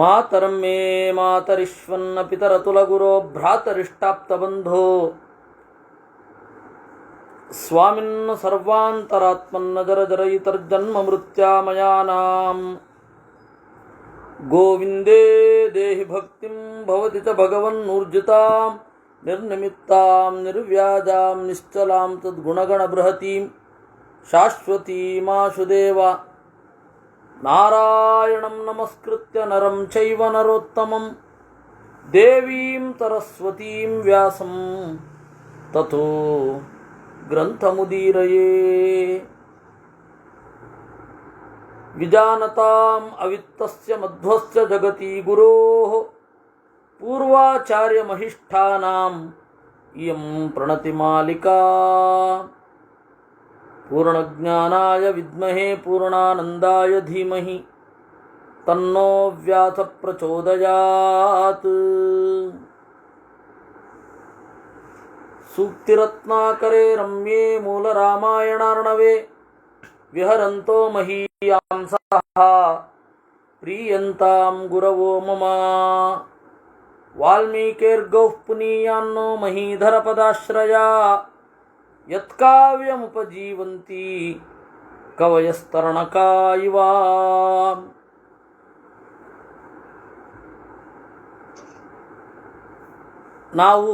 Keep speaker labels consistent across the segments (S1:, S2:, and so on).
S1: ಮಾತರಂ ಮೇ ಮಾತರಿಶ್ವನ್ನ ಪಿತರತುಲಗುರೋ ಭ್ರಾತರಿಷ್ಟಾಪ್ತಬಂಧೋ ಸ್ವಾಮಿನ್ನ ಸರ್ವಾಂತರಾತ್ಮನ್ನ ಜರಜರಯಿತರ್ಜನ್ಮ ಮೃತ್ಯಾಮಯಾನಾಂ ಗೋವಿಂದೇ ದೇಹಿ ಭಕ್ತಿಂ ಭವತಿ ಚ ಭಗವನ್ನೂರ್ಜಿತಾಂ ನಿರ್ನಿಮಿತ್ತಾಂ ನಿರ್ವ್ಯಾಜಾಂ ನಿಶ್ಚಲಾಂ ತದ್ಗುಣಗಣ ಬೃಹತೀಂ ಶಾಶ್ವತೀಮಾಶುದೇವ ನಾರಾಯಣಂ ನಮಸ್ಕೃತ್ಯ ನರಂ ಚೈವ ನರೋತ್ತಮಂ ದೇವೀಂ ಸರಸ್ವತೀಂ ವ್ಯಾಸಂ ತಥೋ ಗ್ರಂಥಮುದೀರಯೇ ವಿಜಾನತಾಂ ಅವಿತ್ತಸ್ಯ ಮಧ್ವಸ್ಯ ಜಗತಿ ಗುರೋಃ ಪೂರ್ವಾಚಾರ್ಯಮಹಿಷ್ಠಾನಾಂ ಇಯಂ ಪ್ರಣತಿಮಾಲಿಕಾ ಪೂರ್ಣಜ್ಞಾನಾಯ ವಿದ್ಮಹೇ ಪೂರ್ಣಾನಂದಾಯ ಧೀಮಹಿ ತನ್ನೋ ವ್ಯಾಸ ಪ್ರಚೋದಯಾತ್. ಸೂಕ್ತಿರತ್ನಾಕರೇ ರಮ್ಯೇ ಮೂಲರಾಮಾಯಣಾರ್ಣವೇ ವಿಹರಂತೋ ಮಹೀಯಾಂಸಃ ಪ್ರೀಯಂತಾಂ ಗುರವೋ ಮಮ. ವಾಲ್ಮೀಕೇರ್ಗೌಃ ಪುನೀಯಾನ್ನೋ ಮಹೀಧರ ಪದಾಶ್ರಯಾ ಯತ್ಕಾವ್ಯಮುಪಜೀವಂತಿ ಕವಯಸ್ತರಣಕಾ ಇವ. ನಾವು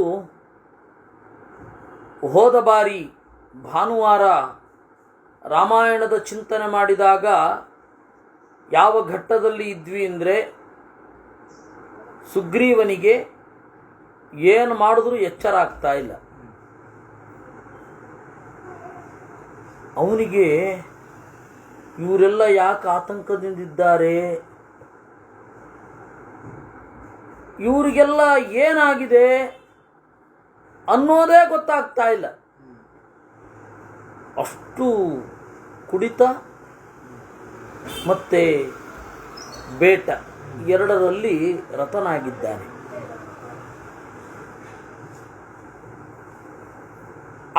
S1: ಹೋದ ಬಾರಿ ಭಾನುವಾರ ರಾಮಾಯಣದ ಚಿಂತನೆ ಮಾಡಿದಾಗ ಯಾವ ಘಟ್ಟದಲ್ಲಿ ಇದ್ವಿ ಅಂದರೆ, ಸುಗ್ರೀವನಿಗೆ ಏನು ಮಾಡಿದ್ರೂ ಎಚ್ಚರ ಆಗ್ತಾ ಇಲ್ಲ. ಅವನಿಗೆ ಇವರೆಲ್ಲ ಯಾಕೆ ಆತಂಕದಿಂದಿದ್ದಾರೆ, ಇವರಿಗೆಲ್ಲ ಏನಾಗಿದೆ ಅನ್ನೋದೇ ಗೊತ್ತಾಗ್ತಾ ಇಲ್ಲ. ಅಷ್ಟು ಕುಡಿತ ಮತ್ತು ಬೇಟ ಎರಡರಲ್ಲಿ ರತನಾಗಿದ್ದಾನೆ.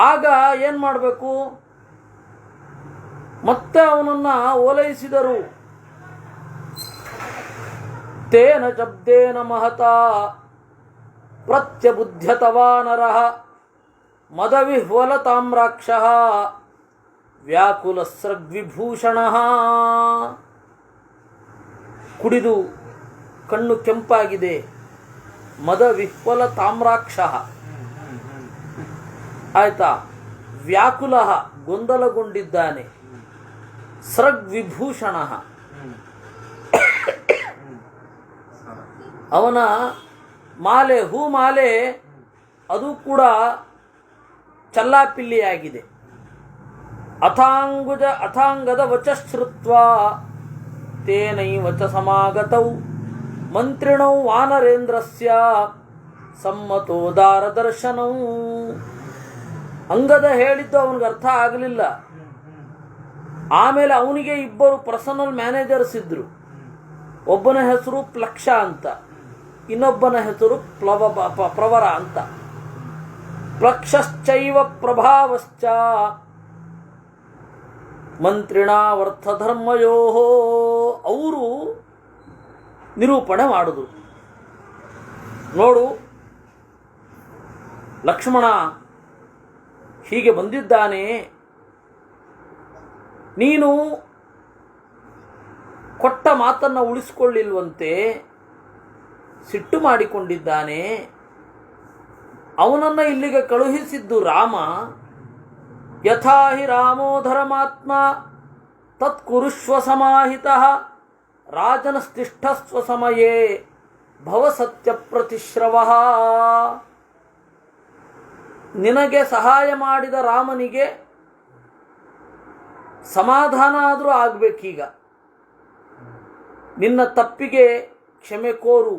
S1: ಆಗ ಏನು ಮಾಡಬೇಕು? ಮತ್ತೆ ಅವನನ್ನು ಓಲೈಸಿದರು. ತೇನ ಶಬ್ದೇನ ಮಹತಾ ಪ್ರತ್ಯಬುಧ್ಯತವಾನರಃ ಮದವಿಹ್ವಲತಾಮ್ರಾಕ್ಷಃ ವ್ಯಾಕುಲಸ್ರಗ್ವಿಭೂಷಣಃ. ಕುಡಿದು ಕಣ್ಣು ಕೆಂಪಾಗಿದೆ, ಮದವಿಹ್ವಲ ತಾಮ್ರಾಕ್ಷಃ ಆಯ್ತಾ, ವ್ಯಾಕುಲ ಗೊಂದಲಗೊಂಡಿದ್ದಾನೆ, ಸ್ರಗ್ವಿಭೂಷಣ ಅವನ ಮಾಲೆ ಹೂಮಾಲೆ ಅದು ಕೂಡ ಚಲ್ಲಾಪಿಲ್ಲಿಯಾಗಿದೆ. ಅಥಾಂಗದ ವಚಶ್ರುತ್ವಾ ತೇನೈವ ಚ ಸಮಾಗತೌ ಮಂತ್ರಿಣೌ ವಾನರೇಂದ್ರಸ್ಯ ಸಮ್ಮತೋದಾರ ದರ್ಶನೌ. ಅಂಗದ ಹೇಳಿದ್ದು ಅವನಿಗೆ ಅರ್ಥ ಆಗಲಿಲ್ಲ. ಆಮೇಲೆ ಅವನಿಗೆ ಇಬ್ಬರು ಪರ್ಸನಲ್ ಮ್ಯಾನೇಜರ್ಸ್ ಇದ್ದರು. ಒಬ್ಬನ ಹೆಸರು ಪ್ಲಕ್ಷ ಅಂತ, ಇನ್ನೊಬ್ಬನ ಹೆಸರು ಪ್ರವರ ಅಂತ. ಪ್ಲಕ್ಷಶ್ಚೈವ ಪ್ರಭಾವಶ್ಚ ಮಂತ್ರಿಣಾವರ್ಥಧರ್ಮಯೋ. ಅವರು ನಿರೂಪಣೆ ಮಾಡುದು. ನೋಡು ಲಕ್ಷ್ಮಣ ಹೀಗೆ ಬಂದಿದ್ದಾನೆ, ನೀನು ಕೊಟ್ಟ ಮಾತನ್ನು ಉಳಿಸಿಕೊಳ್ಳಿಲ್ವಂತೆ, ಸಿಟ್ಟು ಮಾಡಿಕೊಂಡಿದ್ದಾನೆ. ಅವನನ್ನು ಇಲ್ಲಿಗೆ ಕಳುಹಿಸಿದ್ದು ರಾಮ. ಯಥಾ ಹಿ ರಾಮೋ ಧರ್ಮಾತ್ಮ ತತ್ಕುರುಷ್ವ ಸಮಾಹಿತಃ ರಾಜನಸ್ತಿಷ್ಠಸ್ವ ಸಮಯೇ ಭವ ಸತ್ಯ ಪ್ರತಿಶ್ರವಃ. ನಿನಗೆ ಸಹಾಯ ಮಾಡಿದ ರಾಮನಿಗೆ ಸಮಾಧಾನ ಆದರೂ ಆಗಬೇಕೀಗ. ನಿನ್ನ ತಪ್ಪಿಗೆ ಕ್ಷಮೆ ಕೋರು.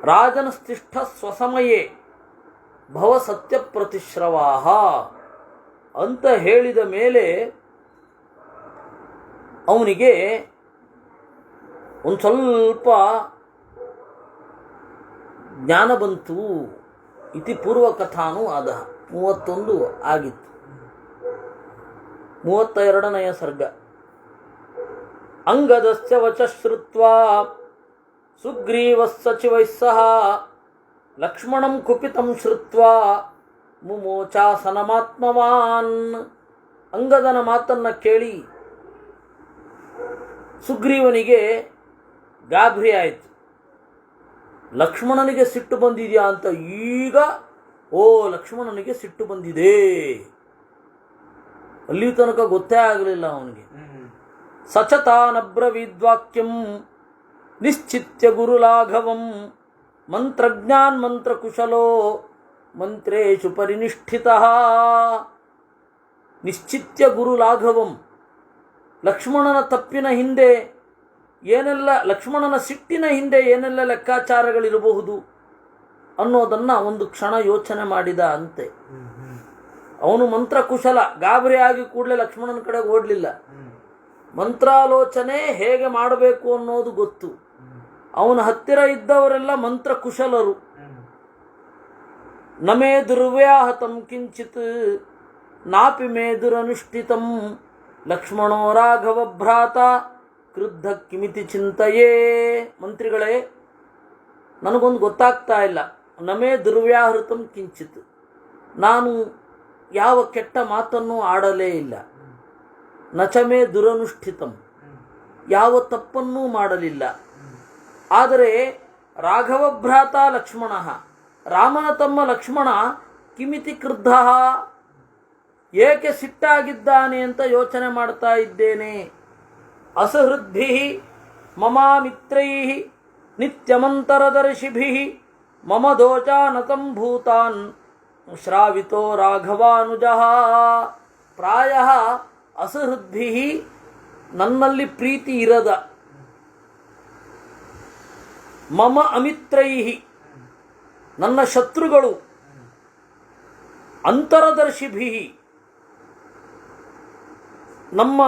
S1: ರಾಜನಸ್ತಿಷ್ಠ ಸ್ವಸಮಯೇ ಭವ ಸತ್ಯ ಪ್ರತಿಶ್ರವಾಹ ಅಂತ ಹೇಳಿದ ಮೇಲೆ ಅವನಿಗೆ ಒಂದು ಸ್ವಲ್ಪ ಜ್ಞಾನ ಬಂತು. ಇತಿ ಪೂರ್ವಕಥಾನು ಆದ 31 ಆಗಿತ್ತು. 32ನೇ ಸರ್ಗ. ಅಂಗದಸ್ಯ ವಚ ಶ್ರುತ್ವಾ ಸುಗ್ರೀವಃ ಸಚಿವೈಃ ಸಹ ಲಕ್ಷ್ಮಣಂ ಕುಪಿತಂ ಶ್ರುತ್ವಾ ಮುಮೋಚಾಸನಮಾತ್ಮವಾನ್. ಅಂಗದನ ಮಾತನ್ನು ಕೇಳಿ ಸುಗ್ರೀವನಿಗೆ ಗಾಬರಿ ಆಯಿತು. ಲಕ್ಷ್ಮಣನಿಗೆ ಸಿಟ್ಟು ಬಂದಿದೆಯಾ ಅಂತ ಈಗ ಲಕ್ಷ್ಮಣನಿಗೆ ಸಿಟ್ಟು ಬಂದಿದೆ. ಅಲ್ಲಿ ತನಕ ಗೊತ್ತೇ ಆಗಲಿಲ್ಲ ಅವನಿಗೆ. ಸಚತಾನಬ್ರವೀದ್ವಾಕ್ಯಂ ನಿಶ್ಚಿತ್ಯ ಗುರುಲಾಘವಂ ಮಂತ್ರಜ್ಞಾನ್ ಮಂತ್ರಕುಶಲೋ ಮಂತ್ರೇಶು ಪರಿನಿಷ್ಠಿತಃ. ನಿಶ್ಚಿತ್ಯ ಗುರುಲಾಘವಂ, ಲಕ್ಷ್ಮಣನ ತಪ್ಪಿನ ಹಿಂದೆ ಏನೆಲ್ಲ, ಲಕ್ಷ್ಮಣನ ಸಿಟ್ಟಿನ ಹಿಂದೆ ಏನೆಲ್ಲ ಲೆಕ್ಕಾಚಾರಗಳಿರಬಹುದು ಅನ್ನೋದನ್ನು ಒಂದು ಕ್ಷಣ ಯೋಚನೆ ಮಾಡಿದ ಅಂತೆ. ಅವನು ಮಂತ್ರಕುಶಲ, ಗಾಬರಿ ಆಗಿ ಕೂಡಲೇ ಲಕ್ಷ್ಮಣನ ಕಡೆಗೆ ಓಡಲಿಲ್ಲ. ಮಂತ್ರಾಲೋಚನೆ ಹೇಗೆ ಮಾಡಬೇಕು ಅನ್ನೋದು ಗೊತ್ತು. ಅವನ ಹತ್ತಿರ ಇದ್ದವರೆಲ್ಲ ಮಂತ್ರಕುಶಲರು. ನಮೇ ದುರ್ವ್ಯಾಹತಂ ಕಿಂಚಿತ್ ನಾಪಿ ಮೇ ದುರನುಷ್ಠಿತಂ ಲಕ್ಷ್ಮಣೋ ರಾಘವ ಭ್ರಾತ ಕ್ರುದ್ಧ ಕಿಮಿತಿ ಚಿಂತೆಯೇ. ಮಂತ್ರಿಗಳೇ, ನನಗೊಂದು ಗೊತ್ತಾಗ್ತಾ ಇಲ್ಲ. ನಮೇ ದುರ್ವ್ಯಾಹೃತಂ ಕಿಂಚಿತ್, ನಾನು ಯಾವ ಕೆಟ್ಟ ಮಾತನ್ನು ಆಡಲೇ ಇಲ್ಲ. ನಚಮೇ ದುರನುಷ್ಠಿತಂ, ಯಾವ ತಪ್ಪನ್ನೂ ಮಾಡಲಿಲ್ಲ. ಆದರೆ ರಾಘವ ಭ್ರಾತ ಲಕ್ಷ್ಮಣ, ರಾಮನ ತಮ್ಮ ಲಕ್ಷ್ಮಣ ಕಿಮಿತಿ ಕ್ರುದ್ಧ, ಏಕೆ ಸಿಟ್ಟಾಗಿದ್ದಾನೆ ಅಂತ ಯೋಚನೆ ಮಾಡ್ತಾ ಇದ್ದೇನೆ. ಅಸಹೃದ್ಭಿ ಮಮ ಮಿತ್ರೈ ನಿತ್ಯಮಂತರದರ್ಶಿಭಿ ಮಮ ದೋಚಾನತಂ ಭೂತಾನ್ ಶ್ರಾವಿತೋ ರಾಘವಾನುಜಃ. ಪ್ರಾಯಃ ಅಸಹೃದ್ಭಿ, ನನ್ನಲ್ಲಿ ಪ್ರೀತಿ ಇರದ, ಮಮ ಅಮಿತ್ರೈ, ನನ್ನ ಶತ್ರುಗಳು, ಅಂತರದರ್ಶಿಭಿ, ನಮ್ಮ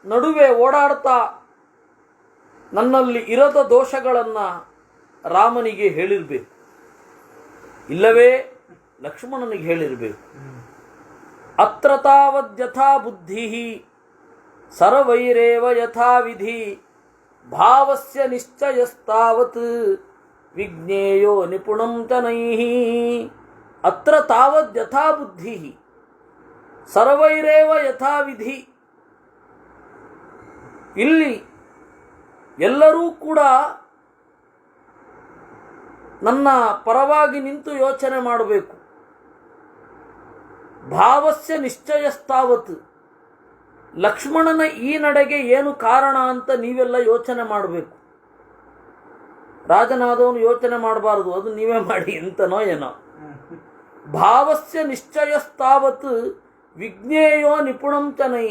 S1: ನಡುವೆ ಓಡಾಡ್ತಾ ನನ್ನಲ್ಲಿ ಇರದ ದೋಷಗಳನ್ನು ರಾಮನಿಗೆ ಹೇಳಿರಬೇಕು, ಇಲ್ಲವೇ ಲಕ್ಷ್ಮಣನಿಗೆ ಹೇಳಿರಬೇಕು. ಅತ್ರ ತಾವದ್ಯಥಾ ಬುದ್ಧಿ ಸರ್ವೈರೇವ ಯಥಾ ವಿಧಿ ಭಾವಸ್ಯ ನಿಶ್ಚಯಸ್ತಾವತ್ ವಿಜ್ಞೇಯೋ ನಿಪುಣಂ ತನೈಃ. ಅತ್ರ ತಾವದ್ಯಥಾ ಬುದ್ಧಿ ಸರ್ವೈರೇವ ಯಥಾ ವಿಧಿ. ಇಲ್ಲಿ ಎಲ್ಲರೂ ಕೂಡ ನನ್ನ ಪರವಾಗಿ ನಿಂತು ಯೋಚನೆ ಮಾಡಬೇಕು. ಭಾವಸ್ಯ ನಿಶ್ಚಯಸ್ತಾವತ್, ಲಕ್ಷ್ಮಣನ ಈ ನಡೆಗೆ ಏನು ಕಾರಣ ಅಂತ ನೀವೆಲ್ಲ ಯೋಚನೆ ಮಾಡಬೇಕು. ರಾಜನಾದವನು ಯೋಚನೆ ಮಾಡಬಾರದು, ಅದು ನೀವೇ ಮಾಡಿ ಅಂತನೋ ಏನೋ. ಭಾವಸ್ಯ ನಿಶ್ಚಯಸ್ತಾವತ್ ವಿಜ್ಞೇಯೋ ನಿಪುಣಂ ಚನೈ,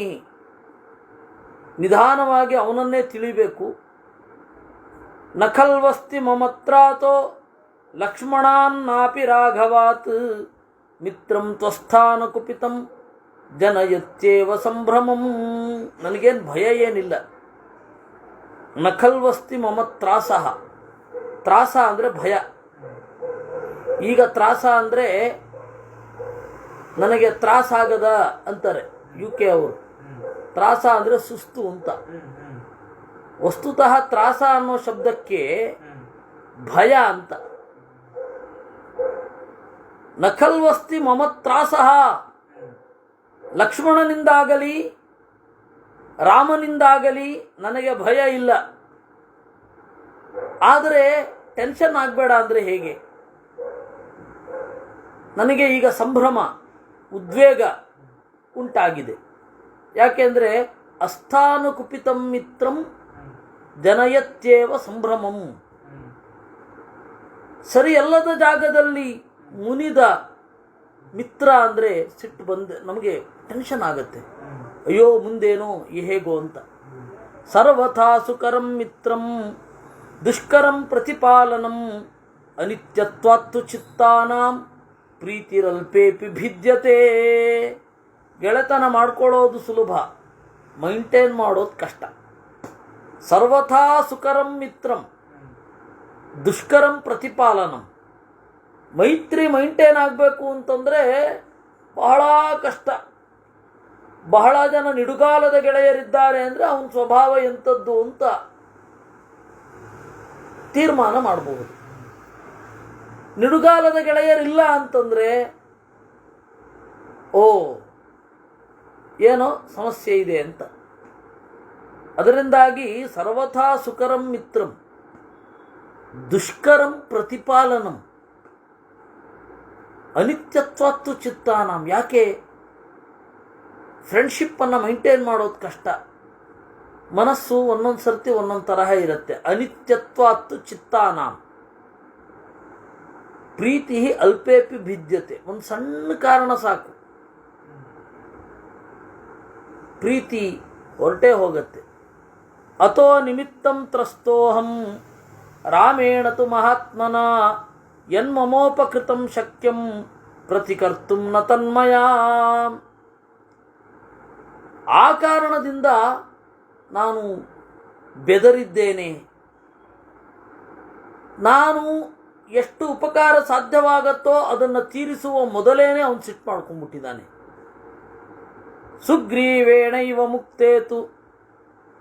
S1: ನಿಧಾನವಾಗಿ ಅವನನ್ನೇ ತಿಳಿಬೇಕು. ನಖಲ್ವಸ್ತಿ ಮಮತ್ರಾತೋ ಲಕ್ಷ್ಮಣಾನ್ನಾಪಿ ರಾಘವಾತ್ ಮಿತ್ರಂ ತ್ವಸ್ಥಾನ ಕುಪಿತಂ ಜನಯತ್ಯೇವ ಸಂಭ್ರಮಂ. ನನಗೇನು ಭಯ ಏನಿಲ್ಲ. ನಖಲ್ವಸ್ತಿ ಮಮ ತ್ರಾಸಃ, ತ್ರಾಸ ಅಂದರೆ ಭಯ. ಈಗ ತ್ರಾಸ ಅಂದರೆ ನನಗೆ ತ್ರಾಸಾಗದ ಅಂತಾರೆ UK ಅವರು. ತ್ರಾಸ ಅಂದರೆ ಸುಸ್ತು ಅಂತ. ವಸ್ತುತಃ ತ್ರಾಸ ಅನ್ನೋ ಶಬ್ದಕ್ಕೆ ಭಯ ಅಂತ. ನಖಲ್ವಸ್ತಿ ಮಮ ತ್ರಾಸಃ, ಲಕ್ಷ್ಮಣನಿಂದಾಗಲಿ ರಾಮನಿಂದಾಗಲಿ ನನಗೆ ಭಯ ಇಲ್ಲ. ಆದರೆ ಟೆನ್ಷನ್ ಆಗಬೇಡ ಅಂದರೆ ಹೇಗೆ? ನನಗೆ ಈಗ ಸಂಭ್ರಮ, ಉದ್ವೇಗ ಉಂಟಾಗಿದೆ. ಯಾಕೆಂದರೆ ಅಸ್ಥಾನುಕುಪಿತಂ ಮಿತ್ರಂ ಜನಯತ್ಯೇವ ಸಂಭ್ರಮಂ. ಸರಿಯಲ್ಲದ ಜಾಗದಲ್ಲಿ ಮುನಿದ ಮಿತ್ರ ಅಂದರೆ ಸಿಟ್ಟು ಬಂದು ನಮಗೆ ಟೆನ್ಷನ್ ಆಗುತ್ತೆ. ಅಯ್ಯೋ ಮುಂದೇನೋ ಹೇಗೋ ಅಂತ. ಸರ್ವಥಾ ಸುಕರಂ ಮಿತ್ರಂ ದುಷ್ಕರಂ ಪ್ರತಿಪಾಲನಂ ಅನಿತ್ಯತ್ವಾತ್ತು ಚಿತ್ತಾನಾಂ ಪ್ರೀತಿರಲ್ಪೇಪಿ ಭಿದ್ಯತೆ. ಗೆಳೆತನ ಮಾಡ್ಕೊಳ್ಳೋದು ಸುಲಭ, ಮೈಂಟೈನ್ ಮಾಡೋದು ಕಷ್ಟ. ಸರ್ವಥಾ ಸುಕರಂ ಮಿತ್ರಂ ದುಷ್ಕರಂ ಪ್ರತಿಪಾಲನಂ. ಮೈತ್ರಿ ಮೈಂಟೈನ್ ಆಗಬೇಕು ಅಂತಂದರೆ ಬಹಳ ಕಷ್ಟ. ಬಹಳ ಜನ ನಿಡುಗಾಲದ ಗೆಳೆಯರಿದ್ದಾರೆ ಅಂದರೆ ಅವನ ಸ್ವಭಾವ ಎಂಥದ್ದು ಅಂತ ತೀರ್ಮಾನ ಮಾಡಬಹುದು. ನಿಡುಗಾಲದ ಗೆಳೆಯರಿಲ್ಲ ಅಂತಂದರೆ ಓ ಏನೋ ಸಮಸ್ಯೆ ಇದೆ ಅಂತ. ಅದರಿಂದಾಗಿ ಸರ್ವಥಾ ಸುಕರಂ ಮಿತ್ರಂ ದುಷ್ಕರಂ ಪ್ರತಿಪಾಲನಂ ಅನಿತ್ಯತ್ವತ್ತು ಚಿತ್ತಾನಾಂ. ಯಾಕೆ ಫ್ರೆಂಡ್ಶಿಪ್ಪನ್ನು ಮೈಂಟೈನ್ ಮಾಡೋದು ಕಷ್ಟ. ಮನಸ್ಸು ಒಂದೊಂದು ಸರ್ತಿ ಒಂದೊಂದು ತರಹ ಇರುತ್ತೆ. ಅನಿತ್ಯತ್ವತ್ತು ಚಿತ್ತಾನಾಂ ಪ್ರೀತಿ ಅಲ್ಪೇಪಿ ಭಿದ್ಯತೆ. ಒಂದು ಸಣ್ಣ ಕಾರಣ ಸಾಕು, ಪ್ರೀತಿ ಹೊರಟೇ ಹೋಗುತ್ತೆ. ಅಥೋ ನಿಮಿತ್ತಂ ತ್ರಸ್ತೋಹಂ ರಾಮೇಣ ತು ಮಹಾತ್ಮನ ಯನ್ಮಮೋಪಕೃತಂ ಶಕ್ಯಂ ಪ್ರತಿಕರ್ತುಂ ನ ತನ್ಮಯ. ಆ ಕಾರಣದಿಂದ ನಾನು ಬೆದರಿದ್ದೇನೆ. ನಾನು ಎಷ್ಟು ಉಪಕಾರ ಸಾಧ್ಯವಾಗತ್ತೋ ಅದನ್ನು ತೀರಿಸುವ ಮೊದಲೇನೆ ಅವನು ಸಿಟ್ಟು ಮಾಡ್ಕೊಂಡ್ಬಿಟ್ಟಿದ್ದಾನೆ. ಸುಗ್ರೀವೇಣ ಇವ ಮುಕ್ತೇತು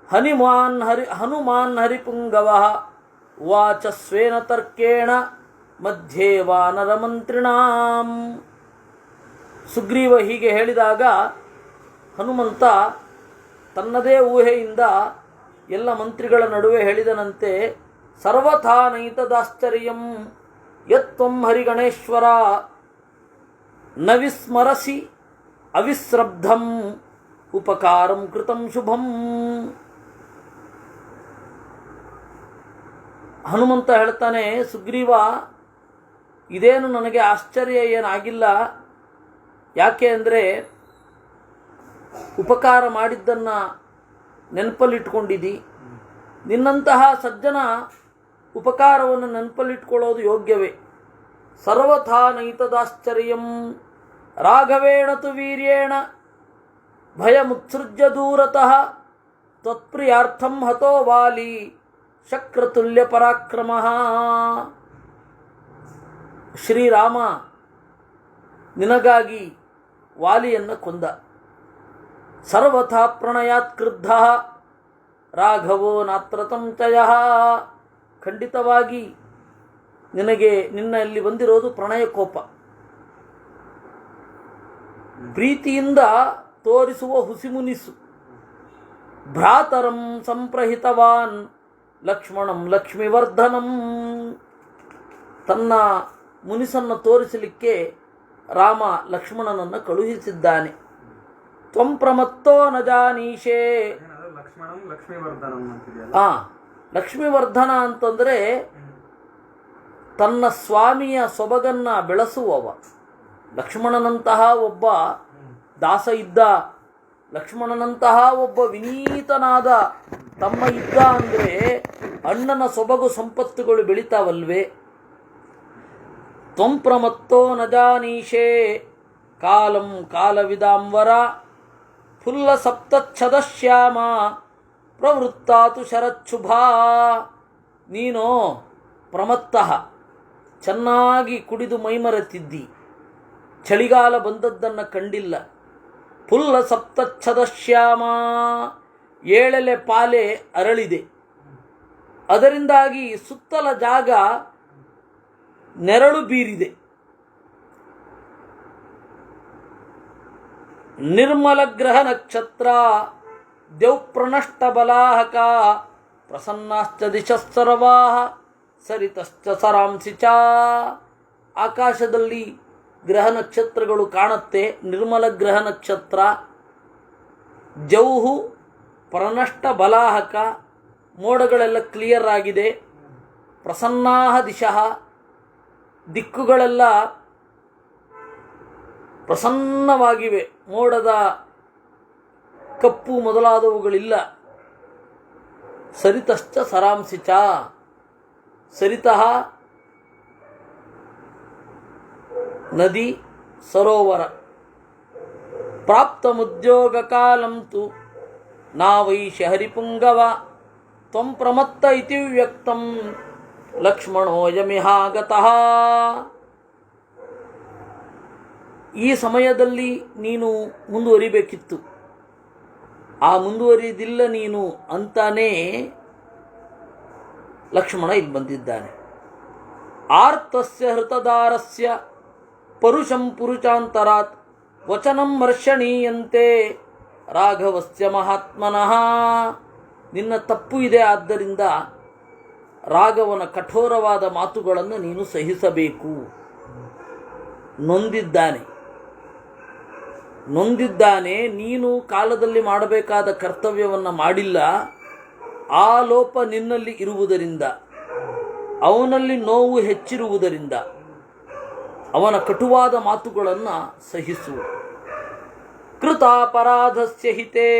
S1: ಹನುಮಾನ್ ಹರಿಪುಂಗವ ವಾಚಸ್ವೇನ ತರ್ಕೇಣ ಮಧ್ಯೆ ವಾನರ ಮಂತ್ರಿಣಾಂ. ಸುಗ್ರೀವ ಹೀಗೆ ಹೇಳಿದಾಗ ಹನುಮಂತ ತನ್ನದೇ ಊಹೆಯಿಂದ ಎಲ್ಲ ಮಂತ್ರಿಗಳ ನಡುವೆ ಹೇಳಿದನಂತೆ, ಸರ್ವಥಾ ನೈತದಾಶ್ಚರ್ಯಂ ಯತ್ವಂ ಹರಿಗಣೇಶ್ವರ ನ ವಿಸ್ಮರಸಿ ಅವಿಸ್ರಬ್ಧಂ ಉಪಕಾರಂ ಕೃತಂ ಶುಭಂ. ಹನುಮಂತ ಹೇಳ್ತಾನೆ, ಸುಗ್ರೀವ ಇದೇನು ನನಗೆ ಆಶ್ಚರ್ಯ ಏನಾಗಿಲ್ಲ. ಯಾಕೆ ಅಂದರೆ ಉಪಕಾರ ಮಾಡಿದ್ದನ್ನು ನೆನಪಲ್ಲಿಟ್ಕೊಂಡಿದ್ದಿ. ನಿನ್ನಂತಹ ಸಜ್ಜನ ಉಪಕಾರವನ್ನು ನೆನಪಲ್ಲಿಟ್ಕೊಳ್ಳೋದು ಯೋಗ್ಯವೇ. ಸರ್ವಥಾ ನೈತದಾಶ್ಚರ್ಯಂ ರಾಘವೇಣ ತು ವೀರ್ಯೇಣ ಭಯಮುತ್ಸೃಜ್ಯ ದೂರತಃ ತ್ವತ್ಪ್ರಿಯಾರ್ಥಂ ಹತೋ ವಾಲಿ ಶಕ್ರತುಲ್ಯ ಪರಾಕ್ರಮಃ. ಶ್ರೀರಾಮ ನಿನಗಾಗಿ ವಾಲಿಯನ್ನು ಕೊಂದ. ಸರ್ವಥಾ ಪ್ರಣಯಾತ್ ಕ್ರುದ್ಧ ರಾಘವೋ ನಾತ್ರ ಸಂಚಯಃ. ಖಂಡಿತವಾಗಿ ನಿನಗೆ ನಿನ್ನಲ್ಲಿ ಬಂದಿರೋದು ಪ್ರಣಯ ಕೋಪ. ಪ್ರೀತಿಯಿಂದ ತೋರಿಸುವ ಹುಸಿಮುನಿಸು. ಭ್ರಾತರಂ ಸಂಪ್ರಹಿತವಾನ್ ಲಕ್ಷ್ಮಣಂ ಲಕ್ಷ್ಮೀವರ್ಧನಂ. ತನ್ನ ಮುನಿಸನ್ನು ತೋರಿಸಲಿಕ್ಕೆ ರಾಮ ಲಕ್ಷ್ಮಣನನ್ನು ಕಳುಹಿಸಿದ್ದಾನೆ. ತ್ವಂ ಪ್ರಮತ್ತೋ ನ ಜಾನೀಶೇ. ಲಕ್ಷ್ಮೀವರ್ಧನ ಅಂತಂದರೆ ತನ್ನ ಸ್ವಾಮಿಯ ಸೊಬಗನ್ನು ಬೆಳೆಸುವವ. ಲಕ್ಷ್ಮಣನಂತಹ ಒಬ್ಬ ದಾಸ ಇದ್ದ, ಲಕ್ಷ್ಮಣನಂತಹ ಒಬ್ಬ ವಿನೀತನಾದ ತಮ್ಮ ಇದ್ದ ಅಂದರೆ ಅಣ್ಣನ ಸೊಬಗು ಸಂಪತ್ತುಗಳು ಬೆಳಿತಾವಲ್ವೇ. ತ್ವಂ ಪ್ರಮತ್ತೋ ನ ಜಾನೀಶೇ ಕಾಲಂ ಕಾಲವಿದಾಂವರ ಫುಲ್ಲ ಸಪ್ತಚ್ಛದಶ್ಯಾಮ ಪ್ರವೃತ್ತಾತು ಶರಚ್ಛುಭಾ. ನೀನು ಪ್ರಮತ್ತಃ ಚೆನ್ನಾಗಿ ಕುಡಿದು ಮೈಮರೆತಿದ್ದಿ, ಚಳಿಗಾಲ ಬಂದದ್ದನ್ನು ಕಂಡಿಲ್ಲ. ಫುಲ್ಲ ಸಪ್ತಚ್ಛದಶ್ಯಾಮ ಏಳೆಲೆ ಪಾಲೆ ಅರಳಿದೆ. ಅದರಿಂದಾಗಿ ಸುತ್ತಲ ಜಾಗ ನೆರಳು ಬೀರಿದೆ. ನಿರ್ಮಲ ಗ್ರಹ ನಕ್ಷತ್ರ ದ್ಯೌಪ್ರಣಷ್ಟ ಬಲಾಹಕ ಪ್ರಸನ್ನಾಶ್ಚ ದಿಶಸ್ಸರ್ವಾಃ ಸರಿತಶ್ಚ ಸರಾಂಸಿ ಚ. ಆಕಾಶದಲ್ಲಿ ಗ್ರಹ ನಕ್ಷತ್ರಗಳು ಕಾಣುತ್ತೆ. ನಿರ್ಮಲ ಗ್ರಹ ನಕ್ಷತ್ರ, ಜೌಹು ಪ್ರನಷ್ಟ ಬಲಾಹಕ, ಮೋಡಗಳೆಲ್ಲ ಕ್ಲಿಯರ್ ಆಗಿದೆ. ಪ್ರಸನ್ನಾಹ ದಿಶಃ, ದಿಕ್ಕುಗಳೆಲ್ಲ ಪ್ರಸನ್ನವಾಗಿವೆ, ಮೋಡದ ಕಪ್ಪು ಮೊದಲಾದವುಗಳಿಲ್ಲ. ಸರಿತಶ್ಚ ಸರಾಂಸಿ ಚ, ಸರಿತಃ ನದಿ ಸರೋವರ. ಪ್ರಾಪ್ತಮುದ್ಯೋಗ ಕಾಲಂ ತು ನಾವೈಷ ಹರಿಪುಂಗವ ತ್ವಂ ಪ್ರಮತ್ತ ಇತಿ ವ್ಯಕ್ತಂ ಲಕ್ಷ್ಮಣೋಯಮಿಹಾಗತಃ. ಈ ಸಮಯದಲ್ಲಿ ನೀನು ಮುಂದುವರಿಬೇಕಿತ್ತು. ಆ ಮುಂದುವರಿಯುವುದಿಲ್ಲ ನೀನು ಅಂತಾನೇ ಲಕ್ಷ್ಮಣ ಇಲ್ಲಿ ಬಂದಿದ್ದಾನೆ. ಆರ್ತಸ್ಯ ಹೃತದಾರಸ್ಯ ಪರುಷಂ ಪುರುಷಾಂತರಾತ್ ವಚನಂ ಮರ್ಷಣೀಯಂತೆ ರಾಘವಸ್ಯ ಮಹಾತ್ಮನಃ. ನಿನ್ನ ತಪ್ಪು ಇದೆ, ಆದ್ದರಿಂದ ರಾಘವನ ಕಠೋರವಾದ ಮಾತುಗಳನ್ನು ನೀನು ಸಹಿಸಬೇಕು. ನೊಂದಿದ್ದಾನೆ. ನೀನು ಕಾಲದಲ್ಲಿ ಮಾಡಬೇಕಾದ ಕರ್ತವ್ಯವನ್ನು ಮಾಡಿಲ್ಲ. ಆ ಲೋಪ ನಿನ್ನಲ್ಲಿ ಇರುವುದರಿಂದ, ಅವನಲ್ಲಿ ನೋವು ಹೆಚ್ಚಿರುವುದರಿಂದ ಅವನ ಕಟುವಾದ ಮಾತುಗಳನ್ನು ಸಹಿಸು. ಕೃತಾಪರಾಧಸ್ಯ ಹಿತೇ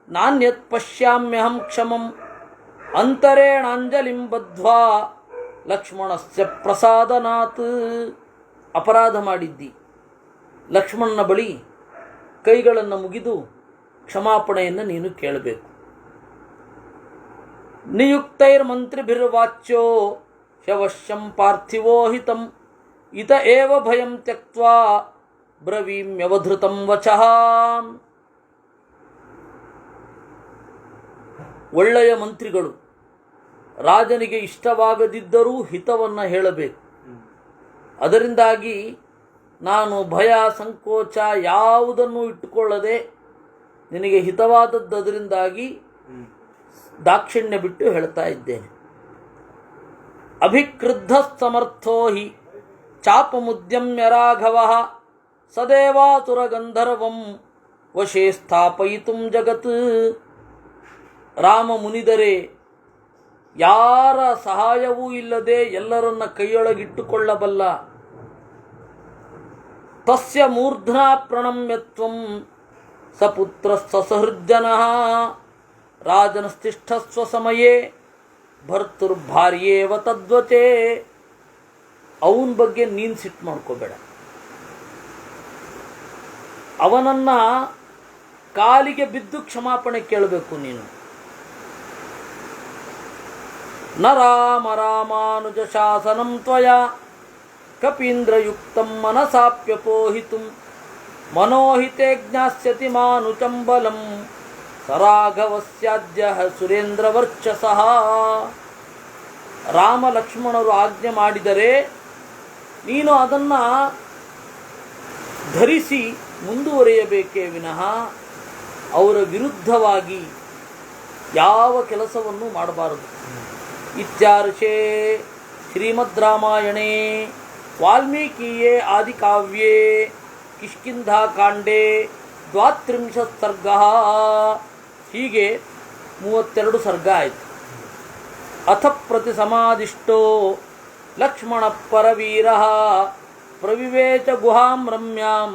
S1: ನಾನ್ಯತ್ ಪಶ್ಯಾಮ್ಯಹಂ ಕ್ಷಮಂ ಅಂತರೇಣಾಂಜಲಿಂ ಬದ್ಧ್ವಾ ಲಕ್ಷ್ಮಣಸ್ಯ ಪ್ರಸಾದನಾತ್. ಅಪರಾಧ ಮಾಡಿದ್ದಿ, ಲಕ್ಷ್ಮಣನ ಬಳಿ ಕೈಗಳನ್ನು ಮುಗಿದು ಕ್ಷಮಾಪಣೆಯನ್ನು ನೀನು ಕೇಳಬೇಕು. ನಿಯುಕ್ತೈರ್ಮಂತ್ರಿಭಿರ್ವಾಚ್ಯೋ ಶವಶ್ಯಂ ಪಾರ್ಥಿವೋ ಹಿತಂ ಇತ ಏವ ಭಯಂ ತ್ಯಕ್ತ್ವಾ ಬ್ರವೀಮ್ಯವಧೃತಂ ವಚಃ. ಒಳ್ಳೆಯ ಮಂತ್ರಿಗಳು ರಾಜನಿಗೆ ಇಷ್ಟವಾಗದಿದ್ದರೂ ಹಿತವನ್ನು ಹೇಳಬೇಕು. ಅದರಿಂದಾಗಿ ನಾನು ಭಯ ಸಂಕೋಚ ಯಾವುದನ್ನು ಇಟ್ಟುಕೊಳ್ಳದೆ ನಿನಗೆ ಹಿತವಾದದ್ದರಿಂದಾಗಿ ದಾಕ್ಷಿಣ್ಯ ಬಿಟ್ಟು ಹೇಳ್ತಾ ಇದ್ದೇನೆ. ಅಭಿಕ್ರುದ್ಧ ಸಮರ್ಥೋ ಹಿ ಚಾಪಮುದ್ಯಮ್ಯ ರಾಘವ ಸದೇವಾತುರ ಗಂಧರ್ವಂ ವಶೇ ಸ್ಥಾಪಯಿತುಂ ಜಗತ್. ರಾಮ ಮುನಿದರೆ ಯಾರ ಸಹಾಯವೂ ಇಲ್ಲದೆ ಎಲ್ಲರನ್ನ ಕೈಯೊಳಗಿಟ್ಟುಕೊಳ್ಳಬಲ್ಲ. ತಸ್ಯ ಮೂರ್ಧ್ನಾ ಪ್ರಣಮ್ಯತ್ವಂ ಸಪುತ್ರ ಸಸಹೃಜ್ಜನಃ ರಾಜನಸ್ತಿಷ್ಠಸ್ವ ಸಮಯೇ ಭರ್ತುರ್ಭಾರ್ಯೇವ ತದ್ವಚೇ. ಅವನ ಬಗ್ಗೆ ನೀನು ಸಿಟ್ಟು ಮಾಡ್ಕೋಬೇಡ. ಅವನನ್ನ ಕಾಲಿಗೆ ಬಿದ್ದು ಕ್ಷಮಾಪಣೆ ಕೇಳಬೇಕು ನೀನು. ನ ರಾಮ ರಾಮಾನುಜ ಶಾಸನಂ ತ್ವಯಾ ಕಪೀಂದ್ರಯುಕ್ತಂ ಮನಸಾಪ್ಯಪೋಹಿತುಂ ಮನೋಹಿತೆ ಜ್ಞಾಸ್ಯತಿ ಮಾನುಚಂ ಬಲಂ ಸರಾಘವಸ್ಯಾದ್ಯ ಸುರೇಂದ್ರವರ್ಚಸಃ. ರಾಮ ಲಕ್ಷ್ಮಣರು ಆಜ್ಞೆ ಮಾಡಿದರೆ ನೀನು ಅದನ್ನು ಧರಿಸಿ ಮುಂದುವರಿಯಬೇಕೇ ವಿನಃ ಅವರ ವಿರುದ್ಧವಾಗಿ ಯಾವ ಕೆಲಸವನ್ನು ಮಾಡಬಾರದು. ಇತ್ಯಾರ್ಷೇ ಶ್ರೀಮದ್ ರಾಮಾಯಣೇ ವಾಲ್ಮೀಕಿಯೇ ಆದಿಕಾವ್ಯೇ ಕಿಷ್ಕಿಂಧಾಕಾಂಡೇ 32 ಸರ್ಗಃ. ಹೀಗೆ 32 ಸರ್ಗ ಆಯಿತು. ಅಥ ಪ್ರತಿ ಸಮಾದಿಷ್ಟೋ ಲಕ್ಷ್ಮಣ ಪರವೀರಃ ಪ್ರವಿವೇಚ ಗುಹಾಂ ರಮ್ಯಾಂ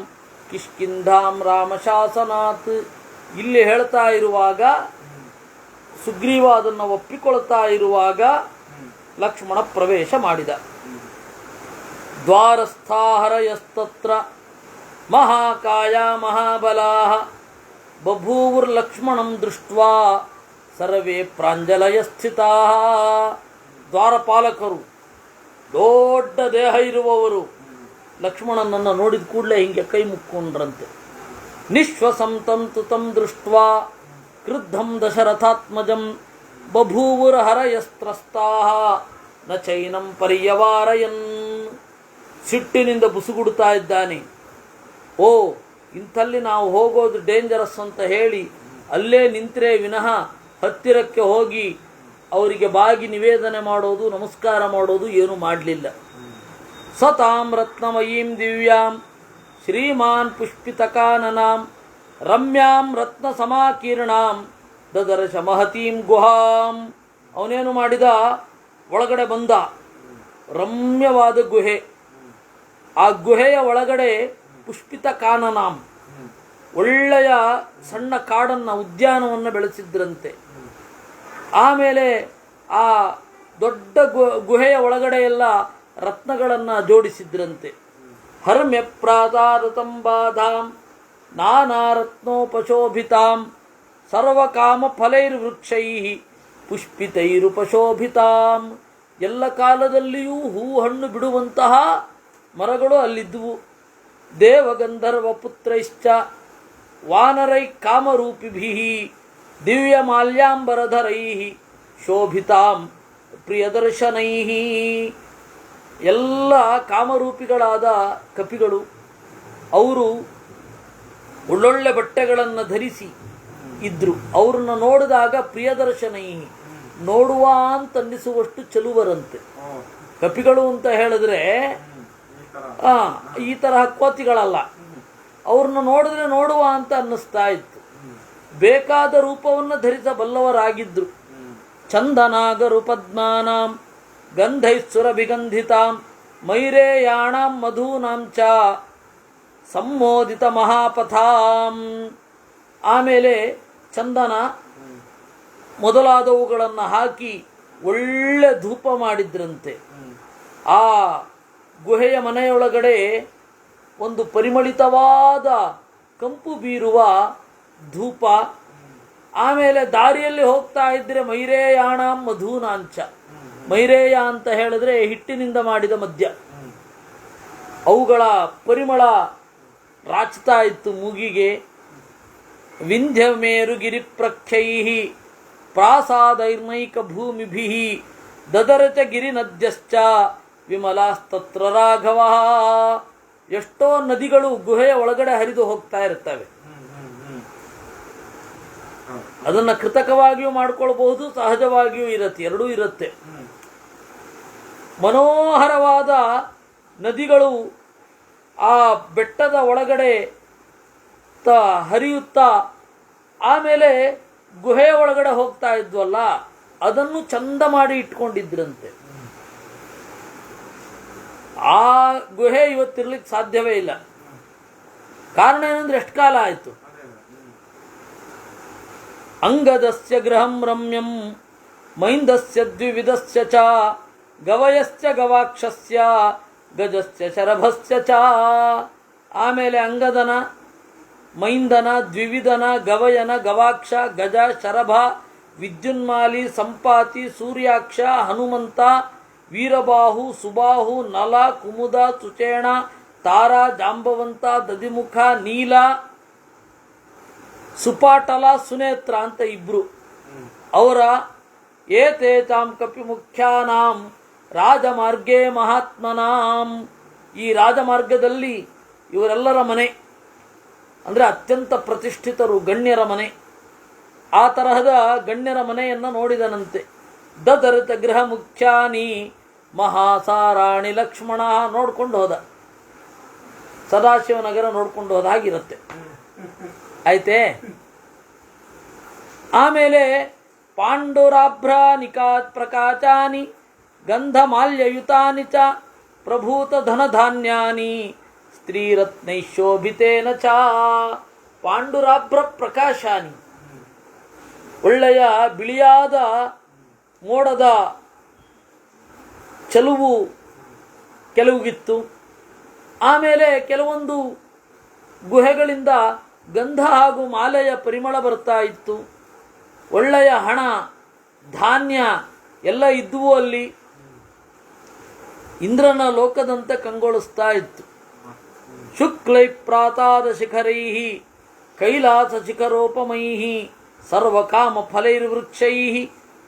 S1: ಕಿಷ್ಕಿಂಧಾಂ ರಾಮಶಾಸನಾತ್. ಇಲ್ಲಿ ಹೇಳ್ತಾ ಇರುವಾಗ ಸುಗ್ರೀವ ಅದನ್ನು ಒಪ್ಪಿಕೊಳ್ತಾ ಇರುವಾಗ ಲಕ್ಷ್ಮಣ ಪ್ರವೇಶ ಮಾಡಿದ. ದ್ವಾರಸ್ಥಾಹರಯಸ್ತತ್ರ ಮಹಾಕಾಯ ಮಹಾಬಲಾಃ ಬಭೂವುರ್ಲಕ್ಷ್ಮಣಂ ದೃಷ್ಟ್ವಾ ಸರ್ವೇ ಪ್ರಾಂಜಲಯ ಸ್ಥಿತಾಃ. ದ್ವಾರಪಾಲಕರು ದೊಡ್ಡ ದೇಹ ಇರುವವರು ಲಕ್ಷ್ಮಣನನ್ನು ನೋಡಿದ ಕೂಡಲೇ ಹಿಂಗೆ ಕೈ ಮುಕ್ಕೊಂಡ್ರಂತೆ. ನಿಶ್ವಸಂತಂ ತುತಂ ದೃಷ್ಟ್ವಾ ಕ್ರುದ್ಧಂ ದಶರಥಾತ್ಮಜಂ ಬಭೂವುರ್ಹರಯಸ್ತ್ರಸ್ತಾಃ ನ ಚೈನಂ ಪರ್ಯವಾರಯನ್. ಸಿಟ್ಟಿನಿಂದ ಬುಸುಗುಡ್ತಾ ಇದ್ದಾನೆ. ಓ, ಇಂಥಲ್ಲಿ ನಾವು ಹೋಗೋದು ಡೇಂಜರಸ್ ಅಂತ ಹೇಳಿ ಅಲ್ಲೇ ನಿಂತರೆ ವಿನಃ ಹತ್ತಿರಕ್ಕೆ ಹೋಗಿ ಅವರಿಗೆ ಬಾಗಿ ನಿವೇದನೆ ಮಾಡೋದು ನಮಸ್ಕಾರ ಮಾಡೋದು ಏನೂ ಮಾಡಲಿಲ್ಲ. ಸತಾಂ ರತ್ನಮಯೀಂ ದಿವ್ಯಾಂ ಶ್ರೀಮಾನ್ ಪುಷ್ಪಿತಕಾನನಾಂ ರಮ್ಯಾಂ ರತ್ನ ಸಮಾಕೀರ್ಣಾಂ ದದರ್ಶ ಮಹತೀಂ ಗುಹಾಂ. ಅವನೇನು ಮಾಡಿದ, ಒಳಗಡೆ ಬಂದ. ರಮ್ಯವಾದ ಗುಹೆ. ಆ ಗುಹೆಯ ಒಳಗಡೆ ಪುಷ್ಪಿತ ಕಾನನಾಂ, ಒಳ್ಳೆಯ ಸಣ್ಣ ಕಾಡನ್ನು ಉದ್ಯಾನವನ್ನು ಬೆಳೆಸಿದ್ರಂತೆ. ಆಮೇಲೆ ಆ ದೊಡ್ಡ ಗುಹೆಯ ಒಳಗಡೆ ಎಲ್ಲ ರತ್ನಗಳನ್ನು ಜೋಡಿಸಿದ್ರಂತೆ. ಹರ್ಮ್ಯ ಪ್ರಾತಾರತಂಬಾಧಾಂ ನಾನಾ ರತ್ನೋಪಶೋಭಿತಾಂ ಸರ್ವಕಾಮ ಫಲೈರ್ವೃಕ್ಷೈ ಪುಷ್ಪಿತೈರುಪಶೋಭಿತಾಂ. ಎಲ್ಲ ಕಾಲದಲ್ಲಿಯೂ ಹೂ ಹಣ್ಣು ಬಿಡುವಂತಹ ಮರಗಳು ಅಲ್ಲಿದ್ದುವು. ದೇವಗಂಧರ್ವ ಪುತ್ರೈಶ್ಚ ವಾನರೈ ಕಾಮರೂಪಿಭಿ ದಿವ್ಯ ಮಾಲ್ಯಾಂಬರಧರೈ ಶೋಭಿತಾಂ ಪ್ರಿಯದರ್ಶನೈ. ಎಲ್ಲ ಕಾಮರೂಪಿಗಳಾದ ಕಪಿಗಳು, ಅವರು ಒಳ್ಳೊಳ್ಳೆ ಬಟ್ಟೆಗಳನ್ನು ಧರಿಸಿ ಇದ್ರು. ಅವ್ರನ್ನ ನೋಡಿದಾಗ ಪ್ರಿಯದರ್ಶನೈ, ನೋಡುವ ಅಂತನ್ನಿಸುವಷ್ಟು ಚೆಲುವರಂತೆ. ಕಪಿಗಳು ಅಂತ ಹೇಳಿದ್ರೆ ಈ ತರಹ ಕೋತಿಗಳಲ್ಲ, ಅವ್ರನ್ನ ನೋಡಿದ್ರೆ ನೋಡುವ ಅಂತ ಅನ್ನಿಸ್ತಾ ಇತ್ತು. ಬೇಕಾದ ರೂಪವನ್ನು ಧರಿಸಬಲ್ಲವರಾಗಿದ್ರು. ಚಂದನಾಗರು ಪದ್ಮಾನಾಂ ಗಂಧೈಸ್ಸುರಭಿಗಂಧಿತಾಂ ಮೈರೇಯಾಣಾಂ ಮಧೂನಾಂ ಚ ಸಂಮೋದಿತ ಮಹಾಪಥಾಂ. ಆಮೇಲೆ ಚಂದನ ಮೊದಲಾದವುಗಳನ್ನು ಹಾಕಿ ಒಳ್ಳೆ ಧೂಪ ಮಾಡಿದ್ರಂತೆ. ಆ ಗುಹೆಯ ಮನೆಯೊಳಗಡೆ ಒಂದು ಪರಿಮಳಿತವಾದ ಕಂಪು ಬೀರುವ ಧೂಪ. ಆಮೇಲೆ ದಾರಿಯಲ್ಲಿ ಹೋಗ್ತಾ ಇದ್ರೆ ಮೈರೇಯಾಣ ಮಧೂನಾಂಚ. ಮೈರೇಯ ಅಂತ ಹೇಳಿದ್ರೆ ಹಿಟ್ಟಿನಿಂದ ಮಾಡಿದ ಮದ್ಯ. ಅವುಗಳ ಪರಿಮಳ ರಾಚ್ತಾ ಇತ್ತು ಮೂಗಿಗೆ. ವಿಂಧ್ಯ ಮೇರುಗಿರಿ ಪ್ರಖ್ಯೈ ಪ್ರಾಸಾದೈರ್ನೈಕ ಭೂಮಿಭಿ ದದರಚ ಗಿರಿ ನದ್ಯಶ್ಚ ವಿಮಲಾಸ್ತತ್ರ ರಾಘವ. ಎಷ್ಟೋ ನದಿಗಳು ಗುಹೆಯ ಒಳಗಡೆ ಹರಿದು ಹೋಗ್ತಾ ಇರ್ತವೆ. ಅದನ್ನ ಕೃತಕವಾಗಿಯೂ ಮಾಡ್ಕೊಳ್ಬಹುದು, ಸಹಜವಾಗಿಯೂ ಇರುತ್ತೆ, ಎರಡೂ ಇರುತ್ತೆ. ಮನೋಹರವಾದ ನದಿಗಳು ಆ ಬೆಟ್ಟದ ಒಳಗಡೆ ಹರಿಯುತ್ತಾ ಆಮೇಲೆ ಗುಹೆಯ ಒಳಗಡೆ ಹೋಗ್ತಾ ಇದ್ವಲ್ಲ, ಅದನ್ನು ಚಂದ ಮಾಡಿ ಇಟ್ಕೊಂಡಿದ್ರಂತೆ. ಆ ಗುಹೆ ಇವತ್ತಿರ್ಲಿಕ್ಕೆ ಸಾಧ್ಯವೇ ಇಲ್ಲ. ಕಾರಣ ಏನಂದ್ರೆ ಎಷ್ಟು ಕಾಲ ಆಯಿತು. ಅಂಗದಸ್ಯ ಗೃಹಂ ರಮ್ಯಂ ಮೈಂದಸ್ಯ ದ್ವಿವಿಧಸ್ಯ ಚ ಗವಯಸ್ಯ ಗವಾಕ್ಷಸ್ಯ ಗಜಸ್ಯ ಶರಭಸ್ಯ ಚ. ಆಮೇಲೆ ಅಂಗದನ, ಮೈಂದನ, ದ್ವಿವಿಧನ, ಗವಯನ, ಗವಾಕ್ಷ, ಗಜ, ಶರಭ, ವಿದ್ಯುನ್ಮಾಲಿ, ಸಂಪಾತಿ, ಸೂರ್ಯಾಕ್ಷ, ಹನುಮಂತ, ವೀರಬಾಹು, ಸುಬಾಹು, ನಲ, ಕುಮುದ, ಸುಚೇಣ, ತಾರ, ಜಾಂಬವಂತ, ದದಿಮುಖ, ನೀಲ, ಸುಪಾಟಲ, ಸುನೇತ್ರ ಅಂತ ಇಬ್ರು. ಅವರ ಏತೇತಾಂ ಕಪಿ ಮುಖ್ಯಾನಾಂ ರಾಜಮಾರ್ಗೇ ಮಹಾತ್ಮನಾಂ. ಈ ರಾಜಮಾರ್ಗದಲ್ಲಿ ಇವರೆಲ್ಲರ ಮನೆ ಅಂದರೆ ಅತ್ಯಂತ ಪ್ರತಿಷ್ಠಿತರು, ಗಣ್ಯರ ಮನೆ. ಆ ತರಹದ ಗಣ್ಯರ ಮನೆಯನ್ನು ನೋಡಿದನಂತೆ. ದದರತ ಗೃಹ ಮುಖ್ಯಾನಿ ಮಹಾಸಾರಾಣಿ ಲಕ್ಷ್ಮಣ. ನೋಡ್ಕೊಂಡು ಹೋದ, ಸದಾಶಿವನಗರ ನೋಡ್ಕೊಂಡು ಹೋದ ಹಾಗಿರುತ್ತೆ. ಆಯ್ತೇ. ಆಮೇಲೆ ಪಾಂಡುರಾಭ್ರ ನಿಕಾತ್ ಪ್ರಕಾಚಾನಿ ಗಂಧಮಾಲ್ಯಯುತಾನಿ ಚ ಪ್ರಭೂತ ಧನಧಾನ್ಯಾನಿ ಸ್ತ್ರೀರತ್ನೈಶೋಭಿತೇನ ಚ. ಪಾಂಡುರಾಭ್ರ ಪ್ರಕಾಶಾನಿ, ಒಳ್ಳೆಯ ಬಿಳಿಯಾದ ಮೋಡದ ಚೆಲುವು ಕೆಲವುಗಿತ್ತು. ಆಮೇಲೆ ಕೆಲವೊಂದು ಗುಹೆಗಳಿಂದ ಗಂಧ ಹಾಗೂ ಮಾಲೆಯ ಪರಿಮಳ ಬರ್ತಾ ಇತ್ತು. ಒಳ್ಳೆಯ ಹಣ, ಧಾನ್ಯ ಎಲ್ಲ ಇದ್ದುವು ಅಲ್ಲಿ. ಇಂದ್ರನ ಲೋಕದಂತೆ ಕಂಗೊಳಿಸ್ತಾ ಇತ್ತು. ಶುಕ್ಲೈ ಪ್ರಾತಾದ ಶಿಖರೈ ಕೈಲಾಸ ಶಿಖರೋಪಮೈ ಸರ್ವಕಾಮ ಫಲೈರ್ವೃಕ್ಷೈ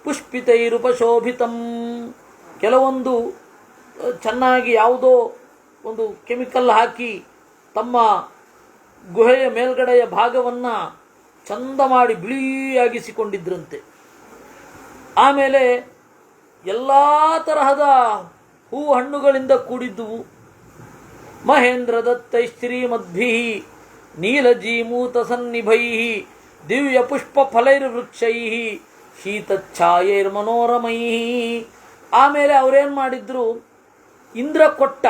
S1: ಪುಷ್ಪಿತೈರುಪಶೋಭಿತಂ. ಕೆಲವೊಂದು ಚೆನ್ನಾಗಿ ಯಾವುದೋ ಒಂದು ಕೆಮಿಕಲ್ ಹಾಕಿ ತಮ್ಮ ಗುಹೆಯ ಮೇಲ್ಗಡೆಯ ಭಾಗವನ್ನು ಚಂದ ಮಾಡಿ ಬಿಳಿಯಾಗಿಸಿಕೊಂಡಿದ್ರಂತೆ. ಆಮೇಲೆ ಎಲ್ಲ ತರಹದ ಹೂ ಹಣ್ಣುಗಳಿಂದ ಕೂಡಿದ್ದುವು. ಮಹೇಂದ್ರ ದತ್ತೈ ಶ್ರೀಮದ್ಭಿ ನೀಲಜೀಮೂತ ಸನ್ನಿಭೈ ದಿವ್ಯ ಪುಷ್ಪ ಫಲೈರ್ವೃಕ್ಷೈ ಶೀತಚ್ಛಾಯೈರ್ಮನೋರಮೈ. ಆಮೇಲೆ ಅವರೇನು ಮಾಡಿದ್ರು, ಇಂದ್ರ ಕೊಟ್ಟ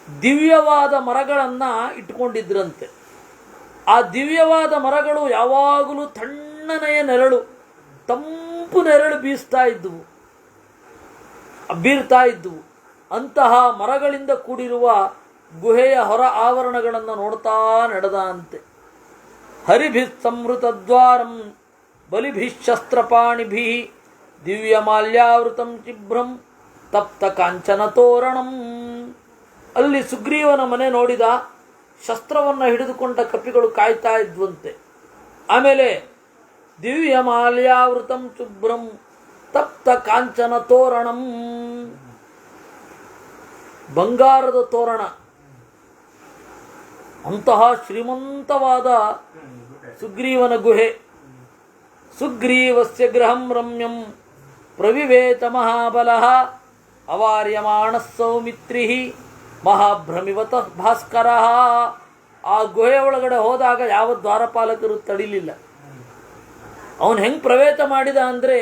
S1: ದಿವ್ಯವಾದ ಮರಗಳನ್ನು ಇಟ್ಕೊಂಡಿದ್ರಂತೆ. ಆ ದಿವ್ಯವಾದ ಮರಗಳು ಯಾವಾಗಲೂ ತಣ್ಣನೆಯ ನೆರಳು, ತಂಪು ನೆರಳು ಬೀರ್ತಾ ಇದ್ದುವು. ಅಂತಹ ಮರಗಳಿಂದ ಕೂಡಿರುವ ಗುಹೆಯ ಹೊರ ಆವರಣಗಳನ್ನು ನೋಡ್ತಾ ನಡೆದ ಅಂತೆ. ಹರಿಭಿ ಸಂವೃತ ದ್ವಾರಂ ಬಲಿಭಿ ಶಸ್ತ್ರಪಾಣಿಭಿ ದಿವ್ಯ ಮಾಲ್ಯಾವೃತಂ ಚಿಭ್ರಂ ತಪ್ತ ಕಾಂಚನ ತೋರಣಂ. ಅಲ್ಲಿ ಸುಗ್ರೀವನ ಮನೆ ನೋಡಿದ. ಶಸ್ತ್ರವನ್ನು ಹಿಡಿದುಕೊಂಡ ಕಪಿಗಳು ಕಾಯ್ತಾ ಇದ್ವಂತೆ. ಆಮೇಲೆ ದಿವ್ಯ ಮಾಲ್ಯಾವೃತಂ ಶುಭ್ರಂ ತಪ್ತ ಕಾಂಚನ ತೋರಣಂ, ಬಂಗಾರದ ತೋರಣ, ಅಂತಹ ಶ್ರೀಮಂತವಾದ ಸುಗ್ರೀವನ ಗುಹೆ. ಸುಗ್ರೀವಸ್ಯ ಗೃಹಂ ರಮ್ಯಂ ಪ್ರವಿವೇತ ಮಹಾಬಲಃ ಅವಾರ್ಯಮಾಣ ಸೌಮಿತ್ರಿ ಮಹಾಭ್ರಮಿವತ ಭಾಸ್ಕರ. ಆ ಗುಹೆಯ ಒಳಗಡೆ ಹೋದಾಗ ಯಾವ ದ್ವಾರಪಾಲಕರು ತಡಿಲಿಲ್ಲ. ಅವನು ಹೆಂಗೆ ಪ್ರವೇಶ ಮಾಡಿದ ಅಂದರೆ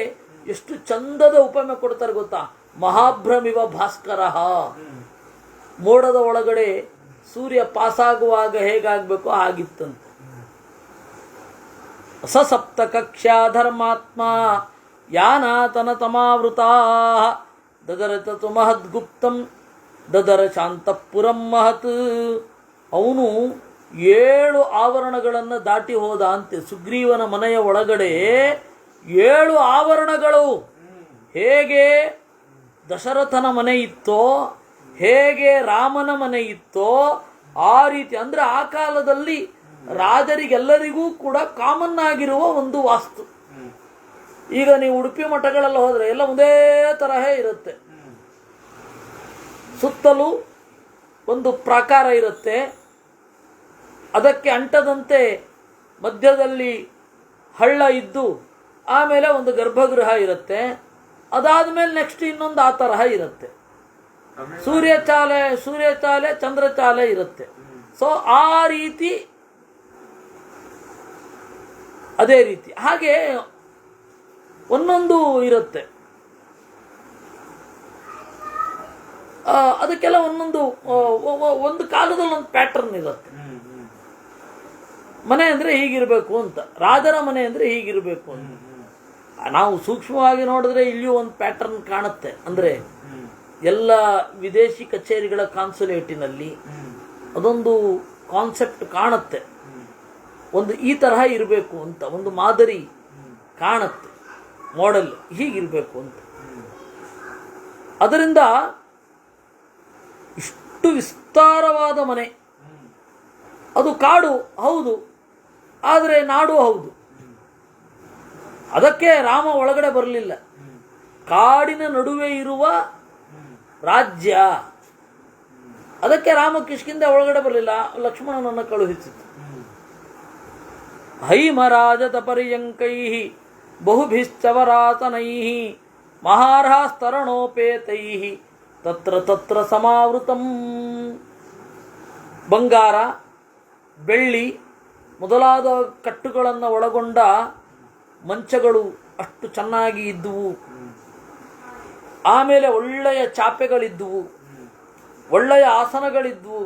S1: ಎಷ್ಟು ಚಂದದ ಉಪಮೆ ಕೊಡ್ತಾರೆ ಗೊತ್ತಾ? ಮಹಾಭ್ರಮಿವ ಭಾಸ್ಕರ. ಮೋಡದ ಒಳಗಡೆ ಸೂರ್ಯ ಪಾಸಾಗುವಾಗ ಹೇಗಾಗಬೇಕೋ ಹಾಗಿತ್ತಂತೆ. ಸಸಪ್ತ ಕಕ್ಷ್ಯಾ ಧರ್ಮಾತ್ಮ ಯಾನಾತನ ತಮಾವೃತಾ ದದರತು ಮಹದ್ಗುಪ್ತಂ ದದರ ಶಾಂತಪುರಂ ಮಹತ್. ಅವನು 7 ಆವರಣಗಳನ್ನು ದಾಟಿ ಹೋದ ಅಂತೆ. ಸುಗ್ರೀವನ ಮನೆಯ ಒಳಗಡೆ 7 ಆವರಣಗಳು. ಹೇಗೆ ದಶರಥನ ಮನೆ ಇತ್ತೋ, ಹೇಗೆ ರಾಮನ ಮನೆ ಇತ್ತೋ ಆ ರೀತಿ. ಅಂದರೆ ಆ ಕಾಲದಲ್ಲಿ ರಾಜರಿಗೆಲ್ಲರಿಗೂ ಕೂಡ ಕಾಮನ್ ಆಗಿರುವ ಒಂದು ವಾಸ್ತು. ಈಗ ನೀವು ಉಡುಪಿ ಮಠಗಳೆಲ್ಲ ಹೋದರೆ ಎಲ್ಲ ಒಂದೇ ತರಹೇ ಇರುತ್ತೆ. ಸುತ್ತಲೂ ಒಂದು ಪ್ರಾಕಾರ ಇರುತ್ತೆ, ಅದಕ್ಕೆ ಅಂಟದಂತೆ ಮಧ್ಯದಲ್ಲಿ ಹಳ್ಳ ಇದ್ದು ಆಮೇಲೆ ಒಂದು ಗರ್ಭಗೃಹ ಇರುತ್ತೆ. ಅದಾದ ಮೇಲೆ ನೆಕ್ಸ್ಟ್ ಇನ್ನೊಂದು ಆ ತರಹ ಇರುತ್ತೆ. ಸೂರ್ಯಚಾಲೆ ಚಂದ್ರಚಾಲೆ ಇರುತ್ತೆ. ಸೊ ಆ ರೀತಿ, ಅದೇ ರೀತಿ ಹಾಗೆ ಒಂದೊಂದು ಇರುತ್ತೆ. ಅದಕ್ಕೆಲ್ಲ ಒಂದೊಂದು ಒಂದು ಕಾಲದಲ್ಲಿ ಒಂದು ಪ್ಯಾಟರ್ನ್ ಇರುತ್ತೆ. ಮನೆ ಅಂದರೆ ಹೀಗಿರಬೇಕು ಅಂತ, ರಾಜರ ಮನೆ ಅಂದರೆ ಹೀಗಿರಬೇಕು ಅಂತ. ನಾವು ಸೂಕ್ಷ್ಮವಾಗಿ ನೋಡಿದ್ರೆ ಇಲ್ಲಿಯೂ ಒಂದು ಪ್ಯಾಟರ್ನ್ ಕಾಣುತ್ತೆ. ಅಂದರೆ ಎಲ್ಲ ವಿದೇಶಿ ಕಚೇರಿಗಳ ಕಾನ್ಸುಲೇಟಿನಲ್ಲಿ ಅದೊಂದು ಕಾನ್ಸೆಪ್ಟ್ ಕಾಣುತ್ತೆ. ಒಂದು ಈ ತರಹ ಇರಬೇಕು ಅಂತ ಒಂದು ಮಾದರಿ ಕಾಣುತ್ತೆ, ಮಾಡೆಲ್ ಹೀಗಿರಬೇಕು ಅಂತ. ಅದರಿಂದ ಇಷ್ಟು ವಿಸ್ತಾರವಾದ ಮನೆ. ಅದು ಕಾಡು ಹೌದು, ಆದರೆ ನಾಡು ಹೌದು. ಅದಕ್ಕೆ ರಾಮ ಒಳಗಡೆ ಬರಲಿಲ್ಲ. ಕಾಡಿನ ನಡುವೆ ಇರುವ ರಾಜ್ಯ, ಅದಕ್ಕೆ ರಾಮ ಕಿಷ್ಕಿಂಧ ಒಳಗಡೆ ಬರಲಿಲ್ಲ, ಲಕ್ಷ್ಮಣನನ್ನು ಕಳುಹಿಸಿತು. ಹೈಮರಾಜತ ಪರ್ಯಂಕೈ ಬಹುಭಿಶ್ಚವರಾತನೈ ಮಹಾರ್ಹಾಸ್ತರಣೋಪೇತೈ ತತ್ರ ತತ್ರ ಸಮಾವೃತಂ. ಬಂಗಾರ, ಬೆಳ್ಳಿ ಮೊದಲಾದ ಕಟ್ಟುಗಳನ್ನು ಒಳಗೊಂಡ ಮಂಚಗಳು ಅಷ್ಟು ಚೆನ್ನಾಗಿ ಇದ್ದುವು. ಆಮೇಲೆ ಒಳ್ಳೆಯ ಚಾಪೆಗಳಿದ್ದುವು, ಒಳ್ಳೆಯ ಆಸನಗಳಿದ್ವು.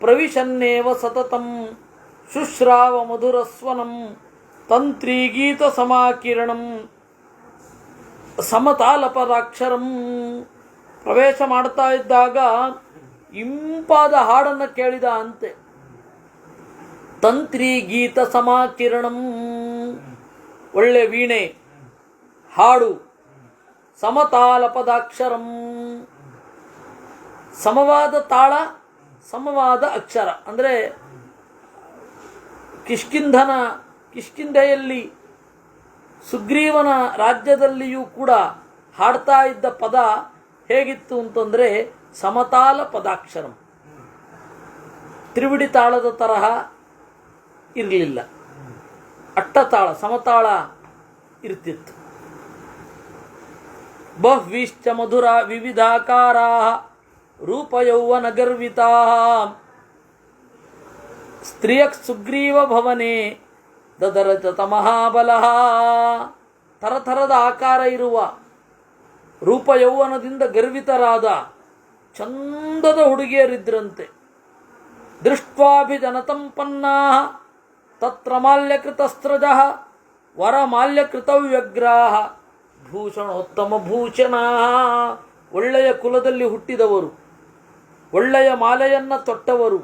S1: ಪ್ರವಿಶನ್ನೇವ ಸತತಂ ಶುಶ್ರಾವ ಮಧುರಸ್ವನಂ ತಂತ್ರೀ ಗೀತ ಸಮಾಕಿರಣಂ ಸಮತಾಲಪದಾಕ್ಷರಂ. ಪ್ರವೇಶ ಮಾಡ್ತಾ ಇದ್ದಾಗ ಇಂಪಾದ ಹಾಡನ್ನು ಕೇಳಿದ ಅಂತೆ. ತಂತ್ರಿ ಗೀತ ಸಮಾಕಿರಣಂ, ಒಳ್ಳೆ ವೀಣೆ, ಹಾಡು. ಸಮತಾಲಪದಾಕ್ಷರಂ, ಸಮವಾದ ತಾಳ, ಸಮವಾದ ಅಕ್ಷರ. ಅಂದರೆ ಕಿಷ್ಕಿಂಧೆಯಲ್ಲಿ ಸುಗ್ರೀವನ ರಾಜ್ಯದಲ್ಲಿಯೂ ಕೂಡ ಹಾಡ್ತಾ ಇದ್ದ ಪದ ಹೇಗಿತ್ತು ಅಂತಂದರೆ ಸಮತಾಲ ಪದಾಕ್ಷರಂ. ತ್ರಿವಿಡಿ ತಾಳದ ತರಹ ಇರಲಿಲ್ಲ, ಅಟ್ಟತಾಳ ಸಮತಾಳ ಇರ್ತಿತ್ತು. ಬಹ್ವಿಶ್ಚ ಮಧುರ ವಿವಿಧಾಕಾರಾ ರೂಪಯೌವನ ಗರ್ವಿತಾ ಸ್ತ್ರೀಯ ಸುಗ್ರೀವ ಭವನೆ ದದರಚತ ಮಹಾಬಲಃ. ಥರಥರದ ಆಕಾರ ಇರುವ, ರೂಪಯೌವನದಿಂದ ಗರ್ವಿತರಾದ ಚಂದದ ಹುಡುಗಿಯರಿದ್ರಂತೆ. ದೃಷ್ಟ್ವಾಭಿಜನತಂಪನ್ನಾ ತತ್ರ ಮಾಲ್ಯಕೃತಸ್ತ್ರಜಃ ವರಮಾಲ್ಯಕೃತವ್ಯಗ್ರಾಹ ಭೂಷಣೋತ್ತಮ ಭೂಷಣಾ. ಒಳ್ಳೆಯ ಕುಲದಲ್ಲಿ ಹುಟ್ಟಿದವರು, ಒಳ್ಳೆಯ ಮಾಲೆಯನ್ನು ತೊಟ್ಟವರು,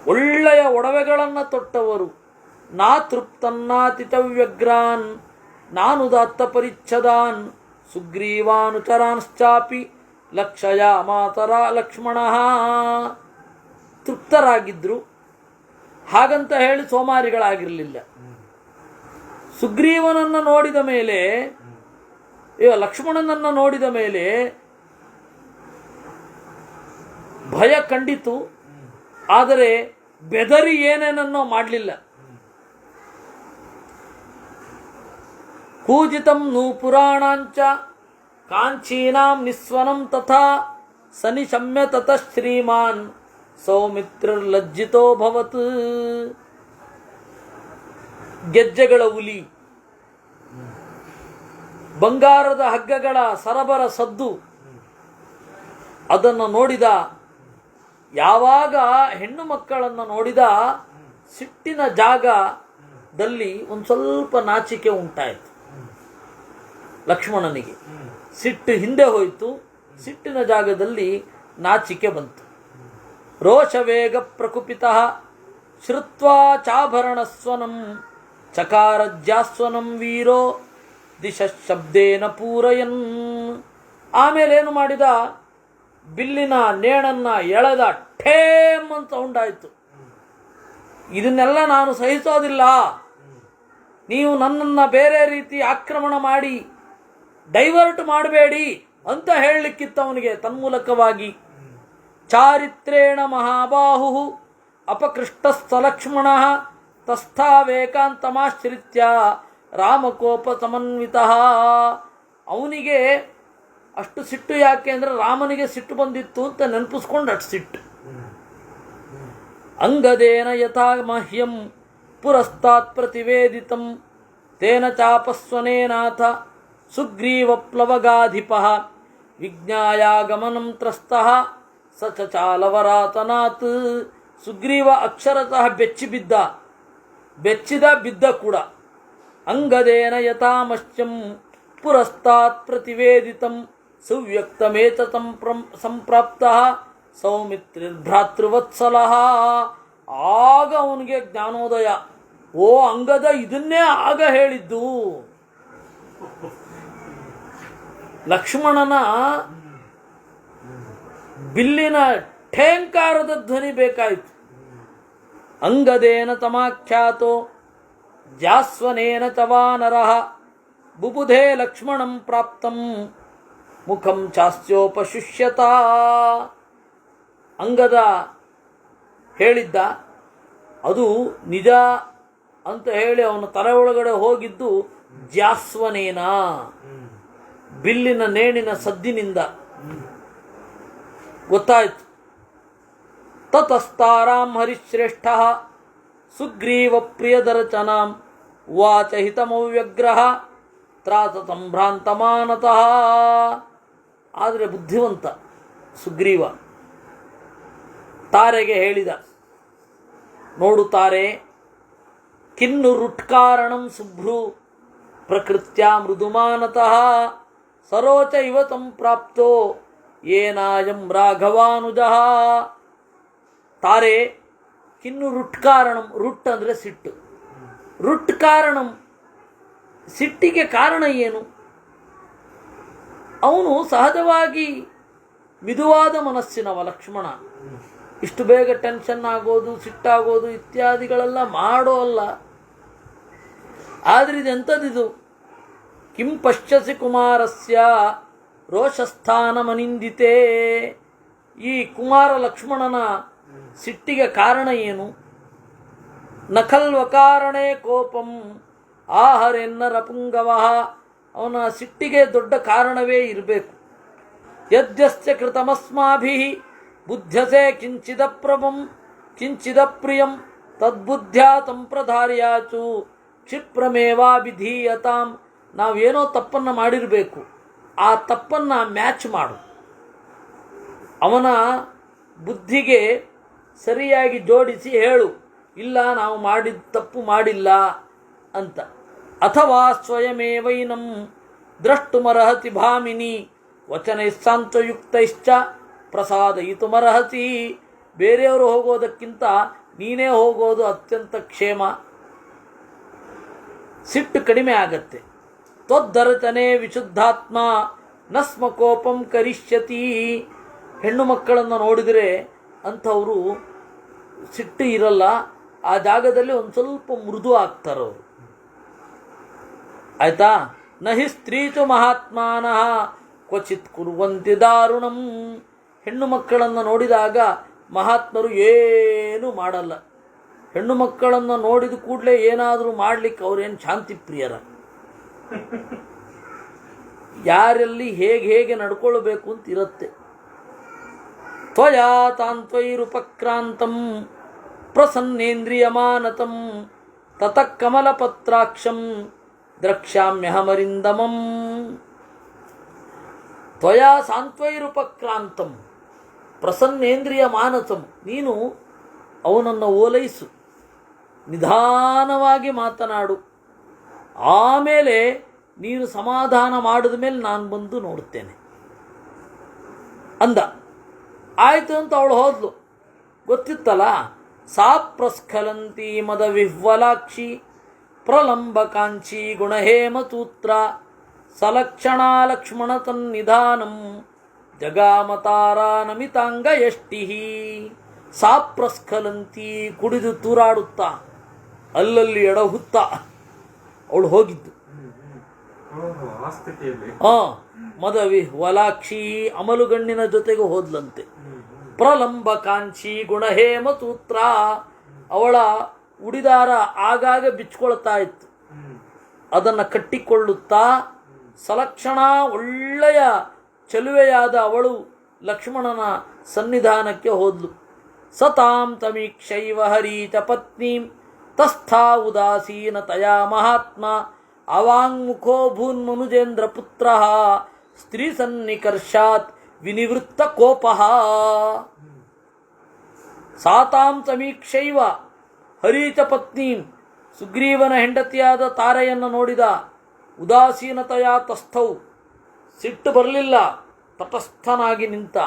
S1: ಒಳ್ಳೆಯ ಒಡವೆಗಳನ್ನು ತೊಟ್ಟವರು. ನಾ ತೃಪ್ತನ್ನಾತಿತವ್ಯಗ್ರಾನ್ ನಾನುದಾತ್ತ ಪರಿಚ್ಛದಾನ್ ಸುಗ್ರೀವಾನುಚರಾನ್ಶ್ಚಾಪಿ ಲಕ್ಷಯ ಮಾತರ ಲಕ್ಷ್ಮಣ. ತೃಪ್ತರಾಗಿದ್ದರು. ಹಾಗಂತ ಹೇಳಿ ಸೋಮಾರಿಗಳಾಗಿರಲಿಲ್ಲ. ಸುಗ್ರೀವನನ್ನು ನೋಡಿದ ಮೇಲೆ, ಲಕ್ಷ್ಮಣನನ್ನು ನೋಡಿದ ಮೇಲೆ ಭಯ ಕಂಡಿತು. ಆದರೆ ಬೆದರಿ ಏನೇನನ್ನೋ ಮಾಡಲಿಲ್ಲ. ಕೂಜಿತಂ ನೂಪುರಾಣಾಂಚ ಕಾಂಚೀನಾಂ ನಿಸ್ವನಂ ತಥಾ ಸನಿಶಮ್ಯ ತತಃ ಶ್ರೀಮಾನ್ ಸೌಮಿತ್ರರ್ಲಜ್ಜಿತೋ ಭವತ್. ಗೆಜ್ಜೆಗಳ ಉಲಿ, ಬಂಗಾರದ ಹಗ್ಗಗಳ ಸರಬರ ಸದ್ದು, ಅದನ್ನು ನೋಡಿದ, ಯಾವಾಗ ಹೆಣ್ಣು ಮಕ್ಕಳನ್ನು ನೋಡಿದ ಸಿಟ್ಟಿನ ಜಾಗದಲ್ಲಿ ಒಂದು ಸ್ವಲ್ಪ ನಾಚಿಕೆ ಉಂಟಾಯಿತು ಲಕ್ಷ್ಮಣನಿಗೆ. ಸಿಟ್ಟು ಹಿಂದೆ ಹೋಯಿತು, ಸಿಟ್ಟಿನ ಜಾಗದಲ್ಲಿ ನಾಚಿಕೆ ಬಂತು. ರೋಷವೇಗ ಪ್ರಕುಪಿತ ಶ್ರುತ್ವಾ ಚಾಭರಣಸ್ವನಂ ಚಕಾರಜ್ಯಾಸ್ವನಂ ವೀರೋ ದಿಶ ಶಬ್ದೇನ ಪೂರಯನ್. ಆಮೇಲೆ ಏನು ಮಾಡಿದ, ಬಿಲ್ಲಿನ ನೇಣನ್ನ ಎಳೆದ, ಠೇಮ್ ಅಂತ ಸೌಂಡಾಯಿತು. ಇದನ್ನೆಲ್ಲ ನಾನು ಸಹಿಸೋದಿಲ್ಲ, ನೀವು ನನ್ನನ್ನು ಬೇರೆ ರೀತಿ ಆಕ್ರಮಣ ಮಾಡಿ ಡೈವರ್ಟ್ ಮಾಡಬೇಡಿ ಅಂತ ಹೇಳಲಿಕ್ಕಿತ್ತು ಅವನಿಗೆ ತನ್ಮೂಲಕವಾಗಿ. ಚಾರಿತ್ರೇಣ ಮಹಾಬಾಹು ಅಪಕೃಷ್ಟಸ್ಥಲಕ್ಷ್ಮಣ ತಸ್ಥಾವೇಕಾಂತಮಾಶ್ರಿತ್ಯ ರಾಮಕೋಪ ಸಮನ್ವಿತ. ಅವನಿಗೆ ಅಷ್ಟು ಸಿಟ್ಟು ಯಾಕೆ ಅಂದರೆ ರಾಮನಿಗೆ ಸಿಟ್ಟು ಬಂದಿತ್ತು ಅಂತ ನೆನಪಿಸ್ಕೊಂಡು ಅಷ್ಟು ಸಿಟ್ಟು. ಅಂಗದೇನ ಯಥಾ ಮಹ್ಯಂ ಪುರಸ್ತಾತ್ ಪ್ರತಿವೇದಿತಂ ತೇನ ಚಾಪಸ್ವನೇನಾಥ ಸುಗ್ರೀವಪ್ಲವಗಾಧಿಪ ವಿಜ್ಞಾಯಾಗಮನಂ ತ್ರಸ್ತಃ ಸ ಚಾಲವರಾತನಾತ್. ಸುಗ್ರೀವ ಅಕ್ಷರತಃ ಬೆಚ್ಚಿದ ಕೂಡ. ಅಂಗದೇನ ಯಥಾಮಶ್ಯಂ ಪುರಸ್ತಾತ್ ಪ್ರತಿವೇದಿತಂ ಸುವ್ಯಕ್ತಮೇತ ಸಂಪ್ರಾಪ್ತಃ ಸೌಮಿತ್ರಿರ್ಭ್ರಾತೃವತ್ಸಲಃ. ಆಗ ಅವನಿಗೆ ಜ್ಞಾನೋದಯ. ಓ ಅಂಗದ, ಇದನ್ನೇ ಆಗ ಹೇಳಿದ್ದು. ಲಕ್ಷ್ಮಣನ ಬಿಲ್ಲಿನ ಠೇಂಕಾರದ ಧ್ವನಿ ಬೇಕಾಯಿತು. ಅಂಗದೇನ ತಮಾಖ್ಯಾತೋ ಜಾಸ್ವನೇನ ಚವಾನರಃ ಬುಬುಧೇ ಲಕ್ಷ್ಮಣಂ ಪ್ರಾಪ್ತಂ ಮುಖಂ ಚಾಸ್ಯೋಪಶುಷ್ಯತ. ಅಂಗದ ಹೇಳಿದ್ದ, ಅದು ನಿಜ ಅಂತ ಹೇಳಿ ಅವನ ತಲೆ ಒಳಗಡೆ ಹೋಗಿದ್ದು ಜಾಸ್ವನೇನ, ಬಿಲ್ಲಿನ ನೇಣಿನ ಸದ್ದಿನಿಂದ ಗೊತ್ತಾಯಿತು. ತತಸ್ತಾರಾಂ ಹರಿಶ್ರೇಷ್ಠ ಸುಗ್ರೀವ ಪ್ರಿಯದರಚನಾಂ ವಾಚ ಹಿತಮವ್ಯಗ್ರಹ ತ್ರಾತ ಸಂಭ್ರಾಂತಮಾನತಃ. ಆದರೆ ಬುದ್ಧಿವಂತ ಸುಗ್ರೀವ ತಾರೆಗೆ ಹೇಳಿದ, ನೋಡು ತಾರೆ, ಕಿನ್ನು ರುಟ್ಕಾರಣಂ ಶುಭ್ರು ಪ್ರಕೃತ್ಯ ಮೃದುಮಾನತಃ ಸರೋಚ ಇವ ಸಂಪ್ರಾಪ್ತೋ ಏನಾಯಂ ರಾಘವಾನುಜಃ. ತಾರೆ, ಕಿನ್ನು ರುಟ್ಕಾರಣಂ, ರುಟ್ ಅಂದರೆ ಸಿಟ್ಟು, ರುಟ್ಕಾರಣಂ, ಸಿಟ್ಟಿಗೆ ಕಾರಣ ಏನು? ಅವನು ಸಹಜವಾಗಿ ಮಿದುವಾದ ಮನಸ್ಸಿನವ ಲಕ್ಷ್ಮಣ. ಇಷ್ಟು ಬೇಗ ಟೆನ್ಷನ್ ಆಗೋದು, ಸಿಟ್ಟಾಗೋದು ಇತ್ಯಾದಿಗಳೆಲ್ಲ ಮಾಡೋ ಅಲ್ಲ. ಆದರೆ ಇದೆಂಥದ್ದಿದು? ಕಿಂ ಪಶ್ಯಸಿ ಕುಮಾರಸ್ಯ ರೋಷಸ್ಥಾನಮನಿಂದಿತೆ. ಈ ಕುಮಾರ ಲಕ್ಷ್ಮಣನ ಸಿಟ್ಟಿಗೆ ಕಾರಣ ಏನು? ನಖಲ್ವಕಾರಣೇ ಕೋಪಂ ಆಹರೆನ್ನರ ಪುಂಗವಃ. ಅವನ ಸಿಟ್ಟಿಗೆ ದೊಡ್ಡ ಕಾರಣವೇ ಇರಬೇಕು. ಯದ್ಯಸ್ಯ ಕೃತಮಸ್ಮಾಭಿಃ ಬುದ್ಧ್ಯಸೆ ಕಿಂಚಿದಪ್ರಭಂ ಕಿಂಚಿದಪ್ರಿಯಂ ತದ್ಬುದ್ಧ್ಯಾ ಸಂಪ್ರಧಾರ್ಯಾಚು ಕ್ಷಿಪ್ರಮೇವಾಭಿಧೀಯತಾಂ. ನಾವೇನೋ ತಪ್ಪನ್ನು ಮಾಡಿರಬೇಕು, ಆ ತಪ್ಪನ್ನು ಮ್ಯಾಚ್ ಮಾಡು, ಅವನ ಬುದ್ಧಿಗೆ ಸರಿಯಾಗಿ ಜೋಡಿಸಿ ಹೇಳು, ಇಲ್ಲ ನಾವು ಮಾಡಿದ ತಪ್ಪು ಮಾಡಿಲ್ಲ ಅಂತ. ಅಥವಾ ಸ್ವಯಮೇವೈನಂ ದ್ರಷ್ಟುಮರ್ಹತಿ ಭಾಮಿನಿ ವಚನೈಸ್ಸಾಂತ್ವಯುಕ್ತೈಶ್ಚ ಪ್ರಸಾದಯಿತುಮರ್ಹತಿ. ಬೇರೆಯವರು ಹೋಗೋದಕ್ಕಿಂತ ನೀನೇ ಹೋಗೋದು ಅತ್ಯಂತ ಕ್ಷೇಮ, ಸಿಟ್ಟು ಕಡಿಮೆ ಆಗತ್ತೆ. ತ್ವದ್ದರಚನೆ ವಿಶುದ್ಧಾತ್ಮ ನ ಸ್ಮ ಕೋಪಂ ಕರಿಷ್ಯತಿ. ಹೆಣ್ಣು ಮಕ್ಕಳನ್ನು ನೋಡಿದರೆ ಅಂಥವರು ಸಿಟ್ಟು ಇರಲ್ಲ, ಆ ಜಾಗದಲ್ಲಿ ಒಂದು ಸ್ವಲ್ಪ ಮೃದು ಆಗ್ತಾರವರು. ಆಯ್ತಾ? ನಹಿ ಸ್ತ್ರೀಚು ಮಹಾತ್ಮಾನಃ ಕ್ವಚಿತ್ ಕುರ್ವಂತಿ ದಾರುಣಂ. ಹೆಣ್ಣು ಮಕ್ಕಳನ್ನು ನೋಡಿದಾಗ ಮಹಾತ್ಮರು ಏನೂ ಮಾಡಲ್ಲ. ಹೆಣ್ಣು ಮಕ್ಕಳನ್ನು ನೋಡಿದ ಕೂಡಲೇ ಏನಾದರೂ ಮಾಡಲಿಕ್ಕೆ ಅವ್ರೇನು ಶಾಂತಿ ಪ್ರಿಯರ. ಯಾರಲ್ಲಿ ಹೇಗೆ ನಡ್ಕೊಳ್ಬೇಕು ಅಂತ ಇರುತ್ತೆ. ತ್ವಯಾ ತಾಂತ್ವೈರುಪಕ್ರಾಂತಂ ಪ್ರಸನ್ನೇಂದ್ರಿಯಮಾನತಂ ತತಃ ಕಮಲಪತ್ರಾಕ್ಷಂ ದ್ರಕ್ಷ್ಯಾಮ್ಯಹಮರಿಂದಮಂ. ತ್ವಯಾ ಸಾಂತ್ವೈರುಪಕ್ರಾಂತಂ ಪ್ರಸನ್ನೇಂದ್ರಿಯ ಮಾನಸಂ. ನೀನು ಅವನನ್ನು ಓಲೈಸು, ನಿಧಾನವಾಗಿ ಮಾತನಾಡು, ಆಮೇಲೆ ನೀನು ಸಮಾಧಾನ ಮಾಡಿದ ಮೇಲೆ ನಾನು ಬಂದು ನೋಡುತ್ತೇನೆ ಅಂದ. ಆಯಿತು ಅಂತ ಅವಳು ಹೋದ್ಲು. ಗೊತ್ತಿತ್ತಲ್ಲ, ಸಾ ಪ್ರಸ್ಖಲಂತಿ ಮದ ವಿಹ್ವಲಾಕ್ಷಿ ಪ್ರಲಂಬಕಾಂಕ್ಷಿ ಗುಣಹೇಮಸೂತ್ರ ಸಲಕ್ಷಣಾ ಲಕ್ಷ್ಮಣ ತನ್ನಿಧಾನಂ ಜಗಾಮತಾರಾ ನಮಿತಾಂಗ ಯಷ್ಟಿಹಿ. ಸಾ ಪ್ರಸ್ಖಲಂತಿ, ಕುಡಿದು ತೂರಾಡುತ್ತಾ ಅಲ್ಲಲ್ಲಿ ಎಡಹುತ್ತಾ ಅವಳು ಹೋಗಿದ್ದು. ಮದವಿ ವಲಾಕ್ಷಿ, ಅಮಲುಗಣ್ಣಿನ ಜೊತೆಗೆ ಹೋದ್ಲಂತೆ. ಪ್ರಲಂಬಕಾಂಕ್ಷಿ ಗುಣಹೇಮಸೂತ್ರ, ಅವಳ ಉಡಿದಾರ ಆಗಾಗ ಬಿಚ್ಕೊಳ್ತಾ ಇತ್ತು, ಅದನ್ನು ಕಟ್ಟಿಕೊಳ್ಳುತ್ತಾ ಸಲಕ್ಷಣ, ಒಳ್ಳೆಯ ಚೆಲುವೆಯಾದ ಅವಳು ಲಕ್ಷ್ಮಣನ ಸನ್ನಿಧಾನಕ್ಕೆ ಹೋದ್ಲು. ಸತಾಂ ತಮೀಕ್ಷೈವ ಹರೀಚ ಪತ್ನೀಂ ತಸ್ಥಾ ಉದಾಸೀನತಯಾ ಮಹಾತ್ಮ ಅವಾಂಗ್ಮುಖೋ ಭೂನ್ಮನುಜೇಂದ್ರ ಪುತ್ರ ಸ್ತ್ರೀ ಸನ್ನಿಕರ್ಷಾತ್ ವಿನಿವೃತ್ತ ಕೋಪಃ. ಸಾತಾಂ ಸಮೀಕ್ಷೈವ ಹರೀಚ ಪತ್ನೀಂ, ಸುಗ್ರೀವನ ಹೆಂಡತಿಯಾದ ತಾರೆಯನ್ನು ನೋಡಿದ. ಉದಾಸೀನತೆಯ ತಸ್ಥೌ, ಸಿಟ್ಟು ಬರಲಿಲ್ಲ, ತಟಸ್ಥನಾಗಿ ನಿಂತ.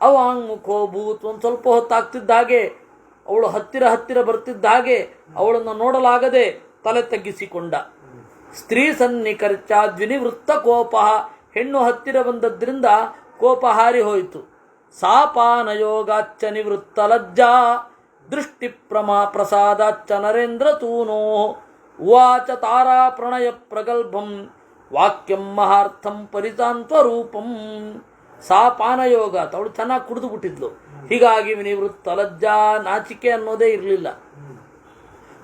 S1: ಅವಾಂಗ್ಮುಖೋ ಭೂತ್, ಒಂದು ಸ್ವಲ್ಪ ಹೊತ್ತಾಗ್ತಿದ್ದ ಹಾಗೆ, ಅವಳು ಹತ್ತಿರ ಬರ್ತಿದ್ದ ಹಾಗೆ ಅವಳನ್ನು ನೋಡಲಾಗದೆ ತಲೆ ತಗ್ಗಿಸಿಕೊಂಡ. ಸ್ತ್ರೀ ಸನ್ನಿಕರ್ಚಾದ್ ವಿನಿವೃತ್ತ ಕೋಪ, ಹೆಣ್ಣು ಹತ್ತಿರ ಬಂದದ್ರಿಂದ ಕೋಪ ಹಾರಿ ಹೋಯಿತು. ಸಾಪಾನಯೋಗಾಚ್ಚ ನಿವೃತ್ತ ಲಜ್ಜಾ ದೃಷ್ಟಿ ಪ್ರಸಾದಾಚ್ಚ ನರೇಂದ್ರ ತೂನೋ ಉವಾಚ ತಾರಾ ಪ್ರಣಯ ಪ್ರಗಲ್ಭಂ ವಾಕ್ಯಂ ಮಹಾರ್ಥಂ ಪರಿತಾಂತ್ವರೂಪಂ. ಸಾಪಾನಯೋಗ, ಅವಳು ಚೆನ್ನಾಗಿ ಕುಡಿದು ಬಿಟ್ಟಿದ್ಲು, ಹೀಗಾಗಿ ವಿನಿವೃತ್ತ ಲಜ್ಜಾ, ನಾಚಿಕೆ ಅನ್ನೋದೇ ಇರಲಿಲ್ಲ.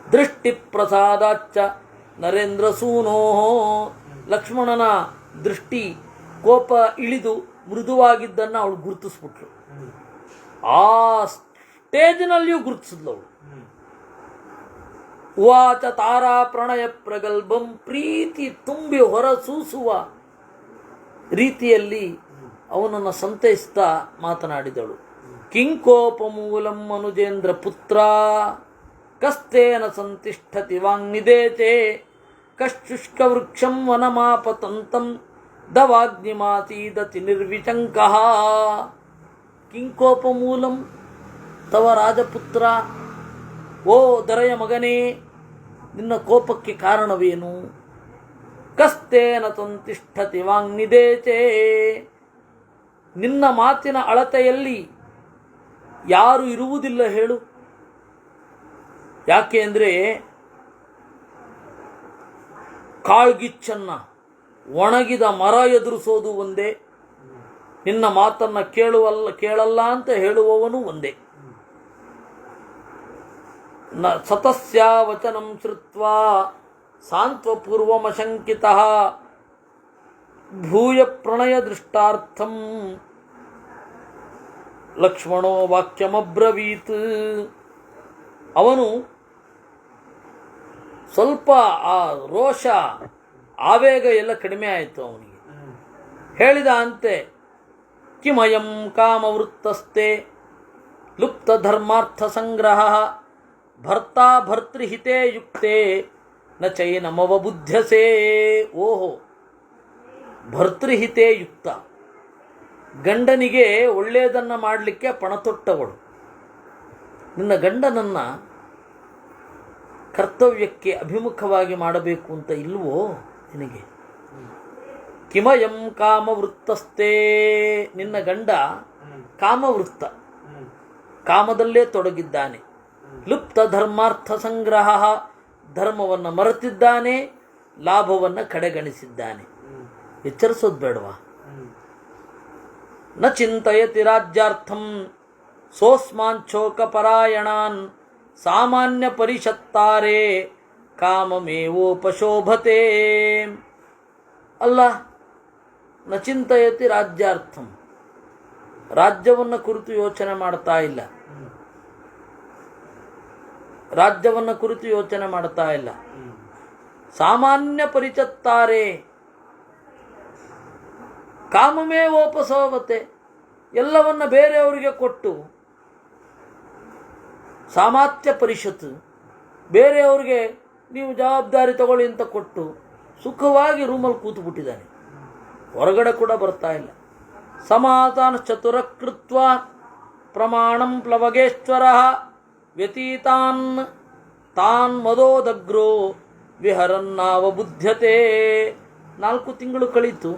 S1: ದೃಷ್ಟಿ ಪ್ರಸಾದಾಚ್ಚ ನರೇಂದ್ರ ಸೂನೋ, ಲಕ್ಷ್ಮಣನ ದೃಷ್ಟಿ ಕೋಪ ಇಳಿದು ಮೃದುವಾಗಿದ್ದನ್ನು ಅವಳು ಗುರುತಿಸ್ಬಿಟ್ಲು. ಆ ಸ್ಟೇಜ್ನಲ್ಲಿಯೂ ಗುರುತಿಸಿದ್ಲು ಅವಳು. ಉವಾಚ ತಾರಾ ಪ್ರಣಯ ಪ್ರಗಲ್ಭಂ, ಪ್ರೀತಿ ತುಂಬಿ ಹೊರಸೂಸುವ ರೀತಿಯಲ್ಲಿ ಅವನನ್ನು ಸಂತೈಸ್ತಾ ಮಾತನಾಡಿದಳು. ಕಿಂಕೋಪಮೂಲಂ ಮನುಜೇಂದ್ರ ಪುತ್ರ ಕಸ್ತೇನ ಸಂತಿಷ್ಠತಿ ವಾಂಗ್ನಿದೇತೆ ಕಶ್ಚುಷ್ಕ ವೃಕ್ಷಂ ವನಮಾಪತಂತಂ ದವಾಗ್ನಿಮಾಸೀದತಿ ನಿರ್ವಿಚಂಕಃ. ಕಿಂಕೋಪಮೂಲಂ ತವ ರಾಜಪುತ್ರ, ಓ ದರೆಯ ಮಗನೇ, ನಿನ್ನ ಕೋಪಕ್ಕೆ ಕಾರಣವೇನು? ಕಸ್ತೇನ ಸಂತಿಷ್ಠತಿ ವಾಂಗ್ನಿದೇತೆ, ನಿನ್ನ ಮಾತಿನ ಅಳತೆಯಲ್ಲಿ ಯಾರು ಇರುವುದಿಲ್ಲ ಹೇಳು. ಯಾಕೆ ಅಂದರೆ ಕಾಳ್ಗಿಚ್ಚನ್ನ, ಒಣಗಿದ ಮರ ಎದುರಿಸೋದು ಒಂದೇ, ನಿನ್ನ ಮಾತನ್ನು ಕೇಳಲ್ಲ ಅಂತ ಹೇಳುವವನು ಒಂದೇ. ಸತಸ್ಯ ವಚನಂ ಶ್ರುತ್ವಾ ಸಾಂತ್ವಪೂರ್ವಮಶಂಕಿತಃ ಭೂಯ ಪ್ರಣಯ ದೃಷ್ಟಾರ್ಥಂ ಲಕ್ಷ್ಮಣೋ ವಾಕ್ಯಮಬ್ರವೀತ್. ಅವನು ಸ್ವಲ್ಪ ಆ ರೋಷ ಆವೇಗ ಎಲ್ಲ ಕಡಿಮೆ ಆಯಿತು ಅವನಿಗೆ. ಹೇಳಿದ ಅಂತೆ, ಕಿಮಯಂ ಕಾಮವೃತ್ತಸ್ತೆ ಲುಪ್ತ ಧರ್ಮಾರ್ಥ ಸಂಗ್ರಹ ಭರ್ತಾ ಭರ್ತೃಹಿತೇ ಯುಕ್ತೆ ನ ಚೈನಮವಬುದ್ಧ್ಯಸೇ. ಓಹೋ, ಭರ್ತೃಹಿತೇ ಯುಕ್ತ, ಗಂಡನಿಗೆ ಒಳ್ಳೆಯದನ್ನು ಮಾಡಲಿಕ್ಕೆ ಪಣತೊಟ್ಟವಳು. ನಿನ್ನ ಗಂಡನನ್ನು ಕರ್ತವ್ಯಕ್ಕೆ ಅಭಿಮುಖವಾಗಿ ಮಾಡಬೇಕು ಅಂತ ಇಲ್ವೋ ನಿನಗೆ? ಕಿಮಯಂ ಕಾಮವೃತ್ತಸ್ತೆ, ನಿನ್ನ ಗಂಡ ಕಾಮವೃತ್ತ, ಕಾಮದಲ್ಲೇ ತೊಡಗಿದ್ದಾನೆ. ಲುಪ್ತ ಧರ್ಮಾರ್ಥ ಸಂಗ್ರಹ, ಧರ್ಮವನ್ನು ಮರೆತಿದ್ದಾನೆ, ಲಾಭವನ್ನು ಕಡೆಗಣಿಸಿದ್ದಾನೆ. ಎಚ್ಚರಿಸೋದು ಬೇಡವಾ? ನ ಚಿಂತಯತಿ ರಾಜ್ಯಾರ್ಥಂ ಸೋಸ್ಮಾಂಚೋಕ ಪರಾಯಣಾನ್ ಸಾಮಾನ್ಯ ಪರಿಷತ್ತಾರೆ ಕಾಮಮೇವೋಪಶೋಭತೆ. ಅಲ್ಲ, ನ ಚಿಂತಯತಿ ರಾಜ್ಯಾರ್ಥಂ, ರಾಜ್ಯವನ್ನು ಕುರಿತು ಯೋಚನೆ ಮಾಡ್ತಾ ಇಲ್ಲ, ರಾಜ್ಯವನ್ನು ಕುರಿತು ಯೋಚನೆ ಮಾಡ್ತಾ ಇಲ್ಲ. ಸಾಮಾನ್ಯ ಪರಿಚತ್ತಾರೆ ಕಾಮಮೇವೋಪಶೋಭತೆ, ಎಲ್ಲವನ್ನ ಬೇರೆಯವರಿಗೆ ಕೊಟ್ಟು, ಸಾಮಾತ್ಯ ಪರಿಷತ್ ಬೇರೆಯವ್ರಿಗೆ ನೀವು ಜವಾಬ್ದಾರಿ ತಗೊಳ್ಳಿ ಅಂತ ಕೊಟ್ಟು ಸುಖವಾಗಿ ರೂಮಲ್ಲಿ ಕೂತು ಬಿಟ್ಟಿದ್ದಾನೆ, ಹೊರಗಡೆ ಕೂಡ ಬರ್ತಾ ಇಲ್ಲ. ಸಮಾಧಾನ ಚತುರ ಕೃತ್ವ ಪ್ರಮಾಣಂ ಪ್ಲವಗೇಶ್ವರ ವ್ಯತೀತಾನ್ ತಾನ್ ಮದೋದಗ್ರೋ ವಿಹರನ್ನಾವಬುದ್ಧತೆ. 4 ತಿಂಗಳು ಕಳೀತು.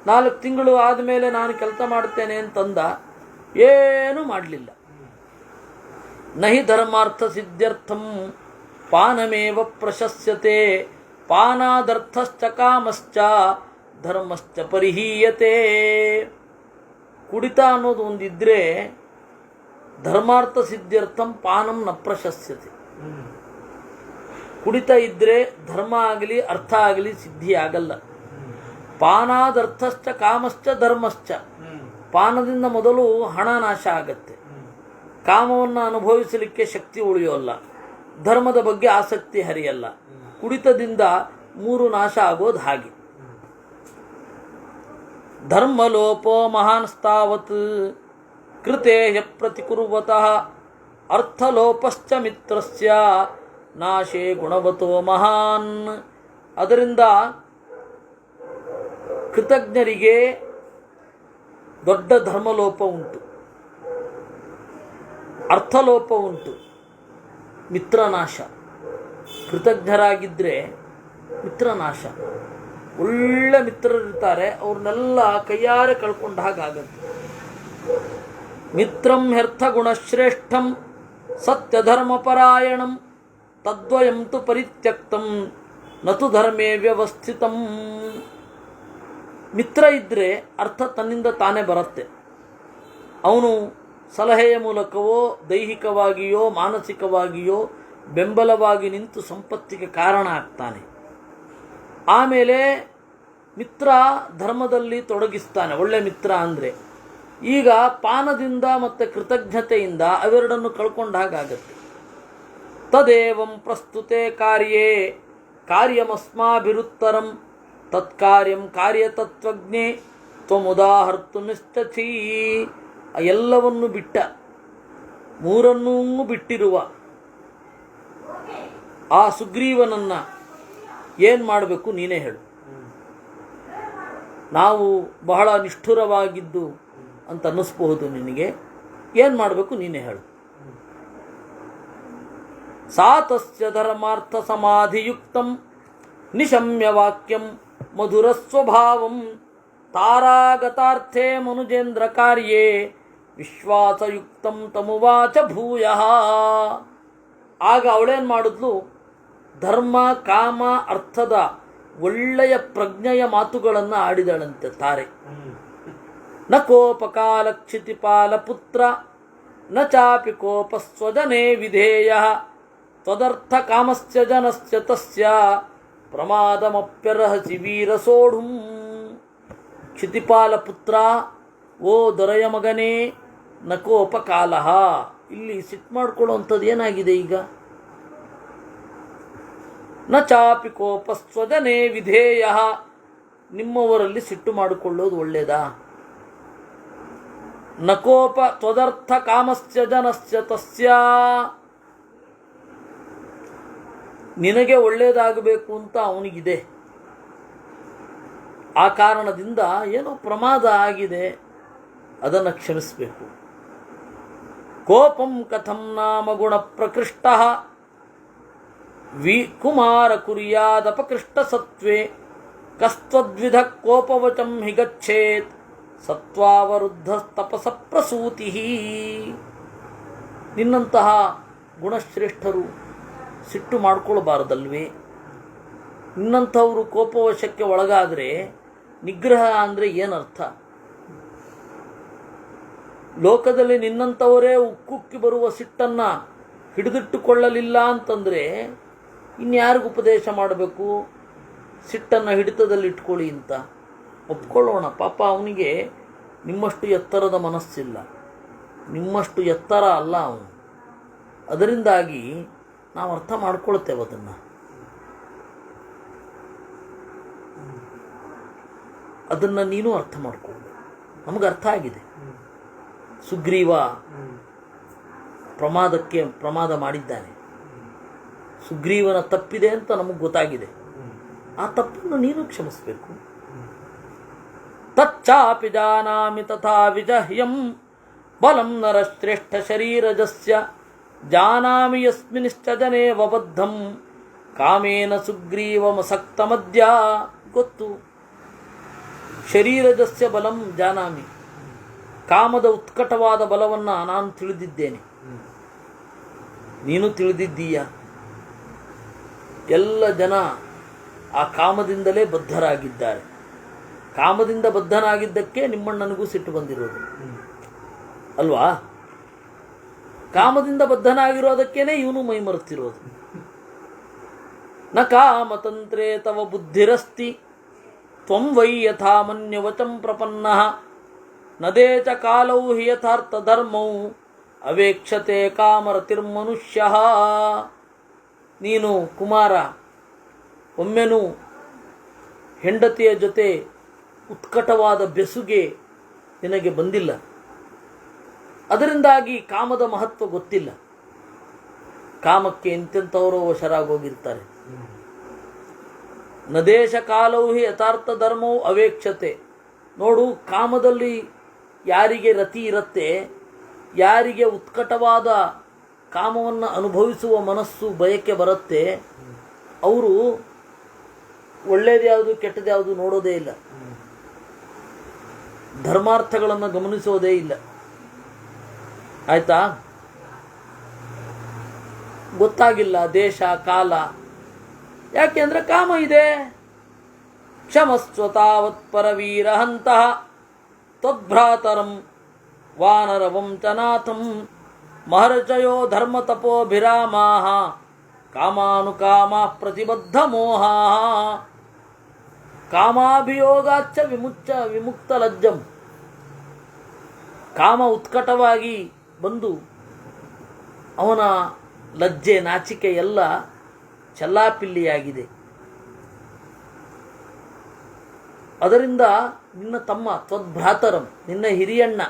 S1: 4 ತಿಂಗಳು ಆದಮೇಲೆ ನಾನು ಕೆಲಸ ಮಾಡ್ತೇನೆ ಅಂತಂದ, ಏನೂ ಮಾಡಲಿಲ್ಲ. ನಹಿ ಧರ್ಮಾರ್ಥ ಸಿದ್ಧ್ಯರ್ಥಂ ಪಾನಮೇವ ಪ್ರಶಸ್ಯತೆ ಪಾನಾದರ್ಥಶ್ಚ ಕಾಮಶ್ಚ ಧರ್ಮಶ್ಚ ಪರಿಹೀಯತೆ. ಕುಡಿತ ಅನ್ನೋದು ಒಂದಿದ್ರೆ ಧರ್ಮಾರ್ಥ ಸಿದ್ಧ್ಯರ್ಥಂ ಪಾನಂ ನ ಪ್ರಶಸ್ಯತೆ. ಕುಡಿತ ಇದ್ರೆ ಧರ್ಮ ಆಗಲಿ ಅರ್ಥ ಆಗಲಿ ಸಿದ್ಧಿ ಆಗಲ್ಲ. ಪಾನಾದರ್ಥಶ್ಚ ಕಾಮಶ್ಚ ಧರ್ಮಶ್ಚ, ಪಾನದಿಂದ ಮೊದಲು ಹಣ ನಾಶ ಆಗತ್ತೆ, ಕಾಮವನ್ನು ಅನುಭವಿಸಲಿಕ್ಕೆ ಶಕ್ತಿ ಉಳಿಯೋಲ್ಲ, ಧರ್ಮದ ಬಗ್ಗೆ ಆಸಕ್ತಿ ಹರಿಯಲ್ಲ. ಕುಡಿತದಿಂದ 3 ನಾಶ ಆಗೋದು ಹಾಗೆ. ಧರ್ಮಲೋಪೋ ಮಹಾನ್ಸ್ತಾವತ್ ಕೃತೆ ಪ್ರತಿಕುರ್ವತಃ ಅರ್ಥಲೋಪಶ್ಚ ಮಿತ್ರಸ್ಯ ನಾಶೇ ಗುಣವತೋ ಮಹಾನ್. ಅದರಿಂದ ಕೃತಜ್ಞರಿಗೆ ದೊಡ್ಡ ಧರ್ಮಲೋಪ ಉಂಟು, ಅರ್ಥಲೋಪ ಉಂಟು, ಮಿತ್ರನಾಶ. ಕೃತಜ್ಞರಾಗಿದ್ದರೆ ಮಿತ್ರನಾಶ. ಒಳ್ಳೆ ಮಿತ್ರರಿರ್ತಾರೆ, ಅವ್ರನ್ನೆಲ್ಲ ಕೈಯಾರೆ ಕಳ್ಕೊಂಡ ಹಾಗಾಗತ್ತೆ. ಮಿತ್ರಂ ಹ್ಯರ್ಥ ಗುಣಶ್ರೇಷ್ಠಂ ಸತ್ಯಧರ್ಮಪರಾಯಣಂ ತದ್ವಯಂ ತು ಪರಿತ್ಯಕ್ತಂ ನತು ಧರ್ಮೇ ವ್ಯವಸ್ಥಿತಂ. ಮಿತ್ರ ಇದ್ದರೆ ಅರ್ಥ ತನ್ನಿಂದ ತಾನೇ ಬರುತ್ತೆ. ಅವನು ಸಲಹೆಯ ಮೂಲಕವೋ ದೈಹಿಕವಾಗಿಯೋ ಮಾನಸಿಕವಾಗಿಯೋ ಬೆಂಬಲವಾಗಿ ನಿಂತು ಸಂಪತ್ತಿಗೆ ಕಾರಣ ಆಗ್ತಾನೆ. ಆಮೇಲೆ ಮಿತ್ರ ಧರ್ಮದಲ್ಲಿ ತೊಡಗಿಸ್ತಾನೆ, ಒಳ್ಳೆ ಮಿತ್ರ ಅಂದರೆ. ಈಗ ಪಾನದಿಂದ ಮತ್ತು ಕೃತಜ್ಞತೆಯಿಂದ ಅವೆರಡನ್ನು ಕಳ್ಕೊಂಡ ಹಾಗಾಗತ್ತೆ. ತದೇವಂ ಪ್ರಸ್ತುತೆ ಕಾರ್ಯೇ ಕಾರ್ಯಮಸ್ಮಾಭಿರುತ್ತರಂ ತತ್ಕಾರ್ಯಂ ಕಾರ್ಯತತ್ವಜ್ಞೆ ತ್ವಮುದಾಹರ್ತು ನಿಶ್ಚತೀ. ಎಲ್ಲವನ್ನು ಬಿಟ್ಟ, 3 ಬಿಟ್ಟಿರುವ ಆ ಸುಗ್ರೀವನನ್ನು ಏನು ಮಾಡಬೇಕು ನೀನೇ ಹೇಳು. ನಾವು ಬಹಳ ನಿಷ್ಠುರವಾಗಿದ್ದು ಅಂತ ಅನ್ನಿಸ್ಬಹುದು ನಿನಗೆ, ಏನು ಮಾಡಬೇಕು ನೀನೇ ಹೇಳು. ಸಾತಸ್ಯ ಧರ್ಮಾರ್ಥ ಸಮಾಧಿಯುಕ್ತಂ ನಿಶಮ್ಯ ವಾಕ್ಯಂ ಮಧುರ ಸ್ವಭಾವಂ ತಾರಾಗತಾರ್ಥೇ ಮನುಜೇಂದ್ರ ಕಾರ್ಯೇ ವಿಶ್ವಾಸಯುಕ್ತಂ ತಮುವಾಚ ಭೂಯಃ. ಆಗ ಅವಳೇನು ಮಾಡಿದ್ಲು, ಧರ್ಮ ಕಾಮ ಅರ್ಥದ ಒಳ್ಳೆಯ ಪ್ರಜ್ಞೆಯ ಮಾತುಗಳನ್ನು ಆಡಿದಳಂತೆ ತಾರೆ. ನ ಕೋಪಕಾಲ ಕ್ಷಿತಿಪಾಲ ಪುತ್ರ ನ ಚಾಪಿ ಕೋಪ ಸ್ವಜನೇ ವಿಧೇಯ ತ್ವದರ್ಥ ಕಾಮಸ್ಯ ಜನಸ್ಯ ತಸ್ಯ ಪ್ರಮಾದಮಪ್ಯರ್ಹಸಿ ವೀರ ಸೋಢುಂ. ಕ್ಷಿತಿಪಾಲ ಪುತ್ರ, ಓ ದೊರೆಯ ಮಗನೇ, ನಕೋಪಕಾಲ. ಇಲ್ಲಿ ಸಿಟ್ಟು ಮಾಡ್ಕೊಳ್ಳುವಂಥದ್ದು ಏನಾಗಿದೆ ಈಗ? ನ ಚಾಪಿ ಕೋಪ ಸ್ವಜನೇ ವಿಧೇಯ, ನಿಮ್ಮವರಲ್ಲಿ ಸಿಟ್ಟು ಮಾಡಿಕೊಳ್ಳೋದು ಒಳ್ಳೆಯದಾ? ನಕೋಪ ತ್ವದರ್ಥ ಕಾಮಸ್ಯ ಜನಸ್ಯ ತಸ್ಯ, ನಿನಗೆ ಒಳ್ಳೆಯದಾಗಬೇಕು ಅಂತ ಅವನಿಗಿದೆ, ಆ ಕಾರಣದಿಂದ ಏನೋ ಪ್ರಮಾದ ಆಗಿದೆ, ಅದನ್ನು ಕ್ಷಮಿಸಬೇಕು. ಕೋಪಂ ಕಥಂ ನಾಮ ಗುಣ ಪ್ರಕೃಷ್ಟ ಕುಮಾರ ಕುರ್ಯಾದಪಕೃಷ್ಟ ಸತ್ವೇ ಕಸ್ತ್ವದ್ವಿಧ ಕೋಪವಚಂ ಹಿ ಗಚ್ಚೇತ್ ಸತ್ವಾವರುದ್ಧ ತಪಸ ಪ್ರಸೂತಿ. ನಿನ್ನಂತಹ ಗುಣಶ್ರೇಷ್ಠರು ಸಿಟ್ಟು ಮಾಡ್ಕೊಳ್ಬಾರ್ದಲ್ವೇ? ನಿನ್ನಂಥವರು ಕೋಪವಶಕ್ಕೆ ಒಳಗಾದರೆ ನಿಗ್ರಹ ಅಂದರೆ ಏನರ್ಥ? ಲೋಕದಲ್ಲಿ ನಿನ್ನಂಥವರೇ ಉಕ್ಕುಕ್ಕಿ ಬರುವ ಸಿಟ್ಟನ್ನು ಹಿಡಿದಿಟ್ಟುಕೊಳ್ಳಲಿಲ್ಲ ಅಂತಂದರೆ ಇನ್ಯಾರಿಗೂ ಉಪದೇಶ ಮಾಡಬೇಕು? ಸಿಟ್ಟನ್ನು ಹಿಡಿತದಲ್ಲಿ ಇಟ್ಕೊಳ್ಳಿ ಅಂತ ಒಪ್ಕೊಳ್ಳೋಣ. ಪಾಪ ಅವನಿಗೆ ನಿಮ್ಮಷ್ಟು ಎತ್ತರದ ಮನಸ್ಸಿಲ್ಲ, ನಿಮ್ಮಷ್ಟು ಎತ್ತರ ಅಲ್ಲ ಅವನು. ಅದರಿಂದಾಗಿ ನಾವು ಅರ್ಥ ಮಾಡ್ಕೊಳ್ತೇವೆ ಅದನ್ನು. ಅದನ್ನು ನೀನು ಅರ್ಥ ಮಾಡ್ಕೊಳ್ಳು. ನಮಗೆ ಅರ್ಥ ಆಗಿದೆ. ಸುಗ್ರೀವ ಪ್ರಮಾದ ಮಾಡಿದ್ದಾನೆ. ಸುಗ್ರೀವನ ತಪ್ಪಿದೆ ಅಂತ ನಮಗೆ ಗೊತ್ತಾಗಿದೆ. ಆ ತಪ್ಪನ್ನು ನೀನು ಕ್ಷಮಿಸಬೇಕು. ತಚ್ಚಾಪಿ ಜಾನಾಮಿ ತಥಾ ವಿಜಹ್ಯಂ ಬಲಂ ನರಶ್ರೇಷ್ಠ ಶರೀರಜಸ್ಯ ಜಾನಾಮಿ ಯಸ್ಮಿನ್ಶ್ಚ ಜನೇ ವಬದ್ಧಂ ಕಾಮೇನ ಸುಗ್ರೀವಮಸಕ್ತ ಮದ್ಯ. ಗೊತ್ತು, ಶರೀರಜಸ್ಯ ಬಲಂ ಜಾನಾಮಿ, ಕಾಮದ ಉತ್ಕಟವಾದ ಬಲವನ್ನು ನಾನು ತಿಳಿದಿದ್ದೇನೆ, ನೀನು ತಿಳಿದಿದ್ದೀಯ. ಎಲ್ಲ ಜನ ಆ ಕಾಮದಿಂದಲೇ ಬದ್ಧರಾಗಿದ್ದಾರೆ. ಕಾಮದಿಂದ ಬದ್ಧನಾಗಿದ್ದಕ್ಕೆ ನಿಮ್ಮಣ್ಣನಿಗೂ ಸಿಟ್ಟು ಬಂದಿರೋದು ಅಲ್ವಾ? ಕಾಮದಿಂದ ಬದ್ಧನಾಗಿರೋದಕ್ಕೇನೆ ಇವನು ಮೈ ಮರೆತಿರೋದು. ನ ಕಾಮತಂತ್ರೇ ತವ ಬುದ್ಧಿರಸ್ತಿ ತ್ವಂ ವೈ ಯಥಾ ಮನ್ಯವಚಂ ಪ್ರಪನ್ನಃ ನದೇ ಚ ಕಾಲೌ ಹಿ ಯಥಾರ್ಥ ಧರ್ಮೌ ಅವೇಕ್ಷತೆ ಕಾಮರತಿರ್ಮನುಷ್ಯಃ. ನೀನು ಕುಮಾರ ಒಮ್ಮೆನೂ ಹೆಂಡತಿಯ ಜೊತೆ ಉತ್ಕಟವಾದ ಬೆಸುಗೆ ನಿನಗೆ ಬಂದಿಲ್ಲ. ಅದರಿಂದಾಗಿ ಕಾಮದ ಮಹತ್ವ ಗೊತ್ತಿಲ್ಲ. ಕಾಮಕ್ಕೆ ಎಂತೆಂಥವರೋ ವಶರಾಗೋಗಿರ್ತಾರೆ. ನದೇಶ ಕಾಲೌಹಿ ಯಥಾರ್ಥ ಧರ್ಮವು ಅವೇಕ್ಷತೆ. ನೋಡು, ಕಾಮದಲ್ಲಿ ಯಾರಿಗೆ ರತಿ ಇರುತ್ತೆ, ಯಾರಿಗೆ ಉತ್ಕಟವಾದ ಕಾಮವನ್ನು ಅನುಭವಿಸುವ ಮನಸ್ಸು ಬಯಕೆ ಬರುತ್ತೆ, ಅವರು ಒಳ್ಳೇದ್ಯಾವುದು ಕೆಟ್ಟದ್ಯಾವುದು ನೋಡೋದೇ ಇಲ್ಲ, ಧರ್ಮಾರ್ಥಗಳನ್ನು ಗಮನಿಸೋದೇ ಇಲ್ಲ. ಆಯ್ತಾ? ಗೊತ್ತಾಗಿಲ್ಲ ದೇಶ ಕಾಲ. ಯಾಕೆಂದ್ರೆ ಕಾಮ ಇದೆ. ಕ್ಷಮಸ್ವತಾವತ್ ಪರವೀರ ಹಂತಃ ತ್ವದ್ಭ್ರಾತರಂ ವಾನರವಂಚನಾಥಂ ಮಹರ್ಷಯೋ ಧರ್ಮ ತಪೋಭಿರಾಮಾಃ ಕಾಮಾನುಕಾಮಾ ಪ್ರತಿಬದ್ಧ ಮೋಹಾ ಕಾಮಾಭಿಯೋಗಾಚ್ಚ ವಿಮುಕ್ತ ಲಜ್ಜಂ. ಕಾಮ ಉತ್ಕಟವಾಗಿ ಬಂದು ಅವನ ಲಜ್ಜೆ ನಾಚಿಕೆ ಎಲ್ಲ ಚೆಲ್ಲಾಪಿಲ್ಲಿಯಾಗಿದೆ. ಅದರಿಂದ ನಿನ್ನ ತಮ್ಮ ತ್ವದ್ಭ್ರಾತರಂ, ನಿನ್ನ ಹಿರಿಯಣ್ಣ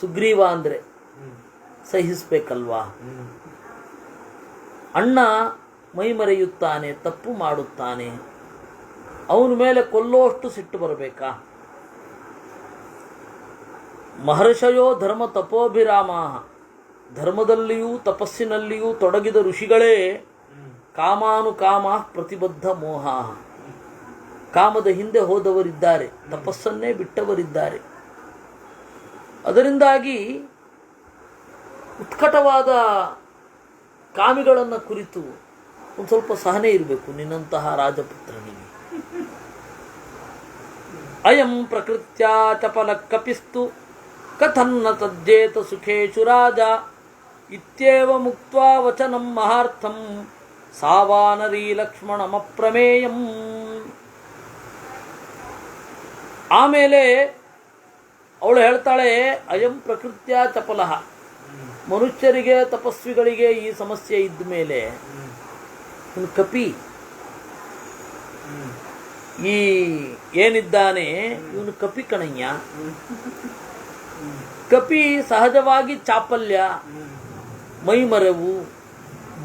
S1: ಸುಗ್ರೀವ ಅಂದರೆ ಸಹಿಸಬೇಕಲ್ವಾ? ಅಣ್ಣ ಮೈಮರೆಯುತ್ತಾನೆ, ತಪ್ಪು ಮಾಡುತ್ತಾನೆ, ಅವನ ಮೇಲೆ ಕೊಲ್ಲೋಷ್ಟು ಸಿಟ್ಟು ಬರಬೇಕಾ? ಮಹರ್ಷಯೋ ಧರ್ಮ ತಪೋಭಿರಾಮ, ಧರ್ಮದಲ್ಲಿಯೂ ತಪಸ್ಸಿನಲ್ಲಿಯೂ ತೊಡಗಿದ ಋಷಿಗಳೇ ಕಾಮಾನುಕಾಮ ಪ್ರತಿಬದ್ಧ ಮೋಹ, ಕಾಮದ ಹಿಂದೆ ಹೋದವರಿದ್ದಾರೆ, ತಪಸ್ಸನ್ನೇ ಬಿಟ್ಟವರಿದ್ದಾರೆ. ಅದರಿಂದಾಗಿ ಉತ್ಕಟವಾದ ಕಾಮಿಗಳನ್ನು ಕುರಿತು ಒಂದು ಸ್ವಲ್ಪ ಸಹನೆ ಇರಬೇಕು ನಿನ್ನಂತಹ ರಾಜಪುತ್ರನಿಗೆ. ಅಯಂ ಪ್ರಕೃತ್ಯಾ ಚಪಲ ಕಪಿಸ್ತು ಕಥನ್ನ ತಜ್ಜೇತ ಸುಖೇಶು ರಾಜ ಇತ್ಯೇವ ಮುಕ್ತ್ವಾ ವಚನಂ ಮಹಾರ್ಥಂ ಸಾವಾನರೀ ಲಕ್ಷ್ಮಣಮಪ್ರಮೇಯಂ. ಆಮೇಲೆ ಅವಳು ಹೇಳ್ತಾಳೆ, ಅಯಂ ಪ್ರಕೃತ್ಯಾ ಚಪಲಃ, ಮನುಷ್ಯರಿಗೆ ತಪಸ್ವಿಗಳಿಗೆ ಈ ಸಮಸ್ಯೆ ಇದ್ದ ಮೇಲೆ ಇವನು ಕಪಿ, ಈ ಏನಿದ್ದಾನೆ ಇವನು ಕಪಿ ಕಣಯ್ಯ. ಕಪಿ ಸಹಜವಾಗಿ ಚಾಪಲ್ಯ, ಮೈಮರೆವು,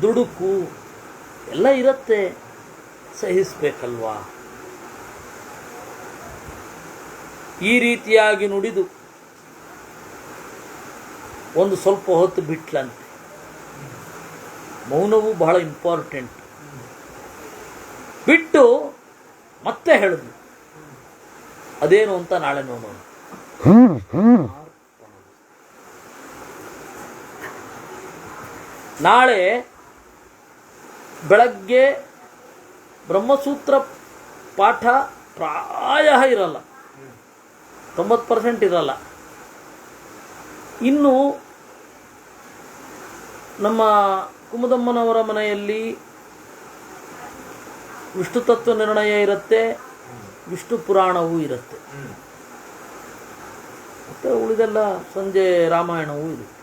S1: ದುಡುಕು ಎಲ್ಲ ಇರುತ್ತೆ, ಸಹಿಸಬೇಕಲ್ವಾ? ಈ ರೀತಿಯಾಗಿ ನುಡಿದು ಒಂದು ಸ್ವಲ್ಪ ಹೊತ್ತು ಬಿಟ್ಲಂತೆ. ಮೌನವು ಬಹಳ ಇಂಪಾರ್ಟೆಂಟ್. ಬಿಟ್ಟು ಮತ್ತೆ ಹೇಳಿದ್ಲು. ಅದೇನು ಅಂತ ನಾಳೆ ನೋಡೋಣ. ನಾಳೆ ಬೆಳಗ್ಗೆ ಬ್ರಹ್ಮಸೂತ್ರ ಪಾಠ ಪ್ರಾಯ ಇರಲ್ಲ, 90% ಇರಲ್ಲ. ಇನ್ನು ನಮ್ಮ ಕುಮುದಮ್ಮನವರ ಮನೆಯಲ್ಲಿ ವಿಷ್ಣು ತತ್ವ ನಿರ್ಣಯ ಇರುತ್ತೆ, ವಿಷ್ಣು ಪುರಾಣವೂ ಇರುತ್ತೆ, ಮತ್ತು ಉಳಿದೆಲ್ಲ ಸಂಜೆ ರಾಮಾಯಣವೂ ಇರುತ್ತೆ.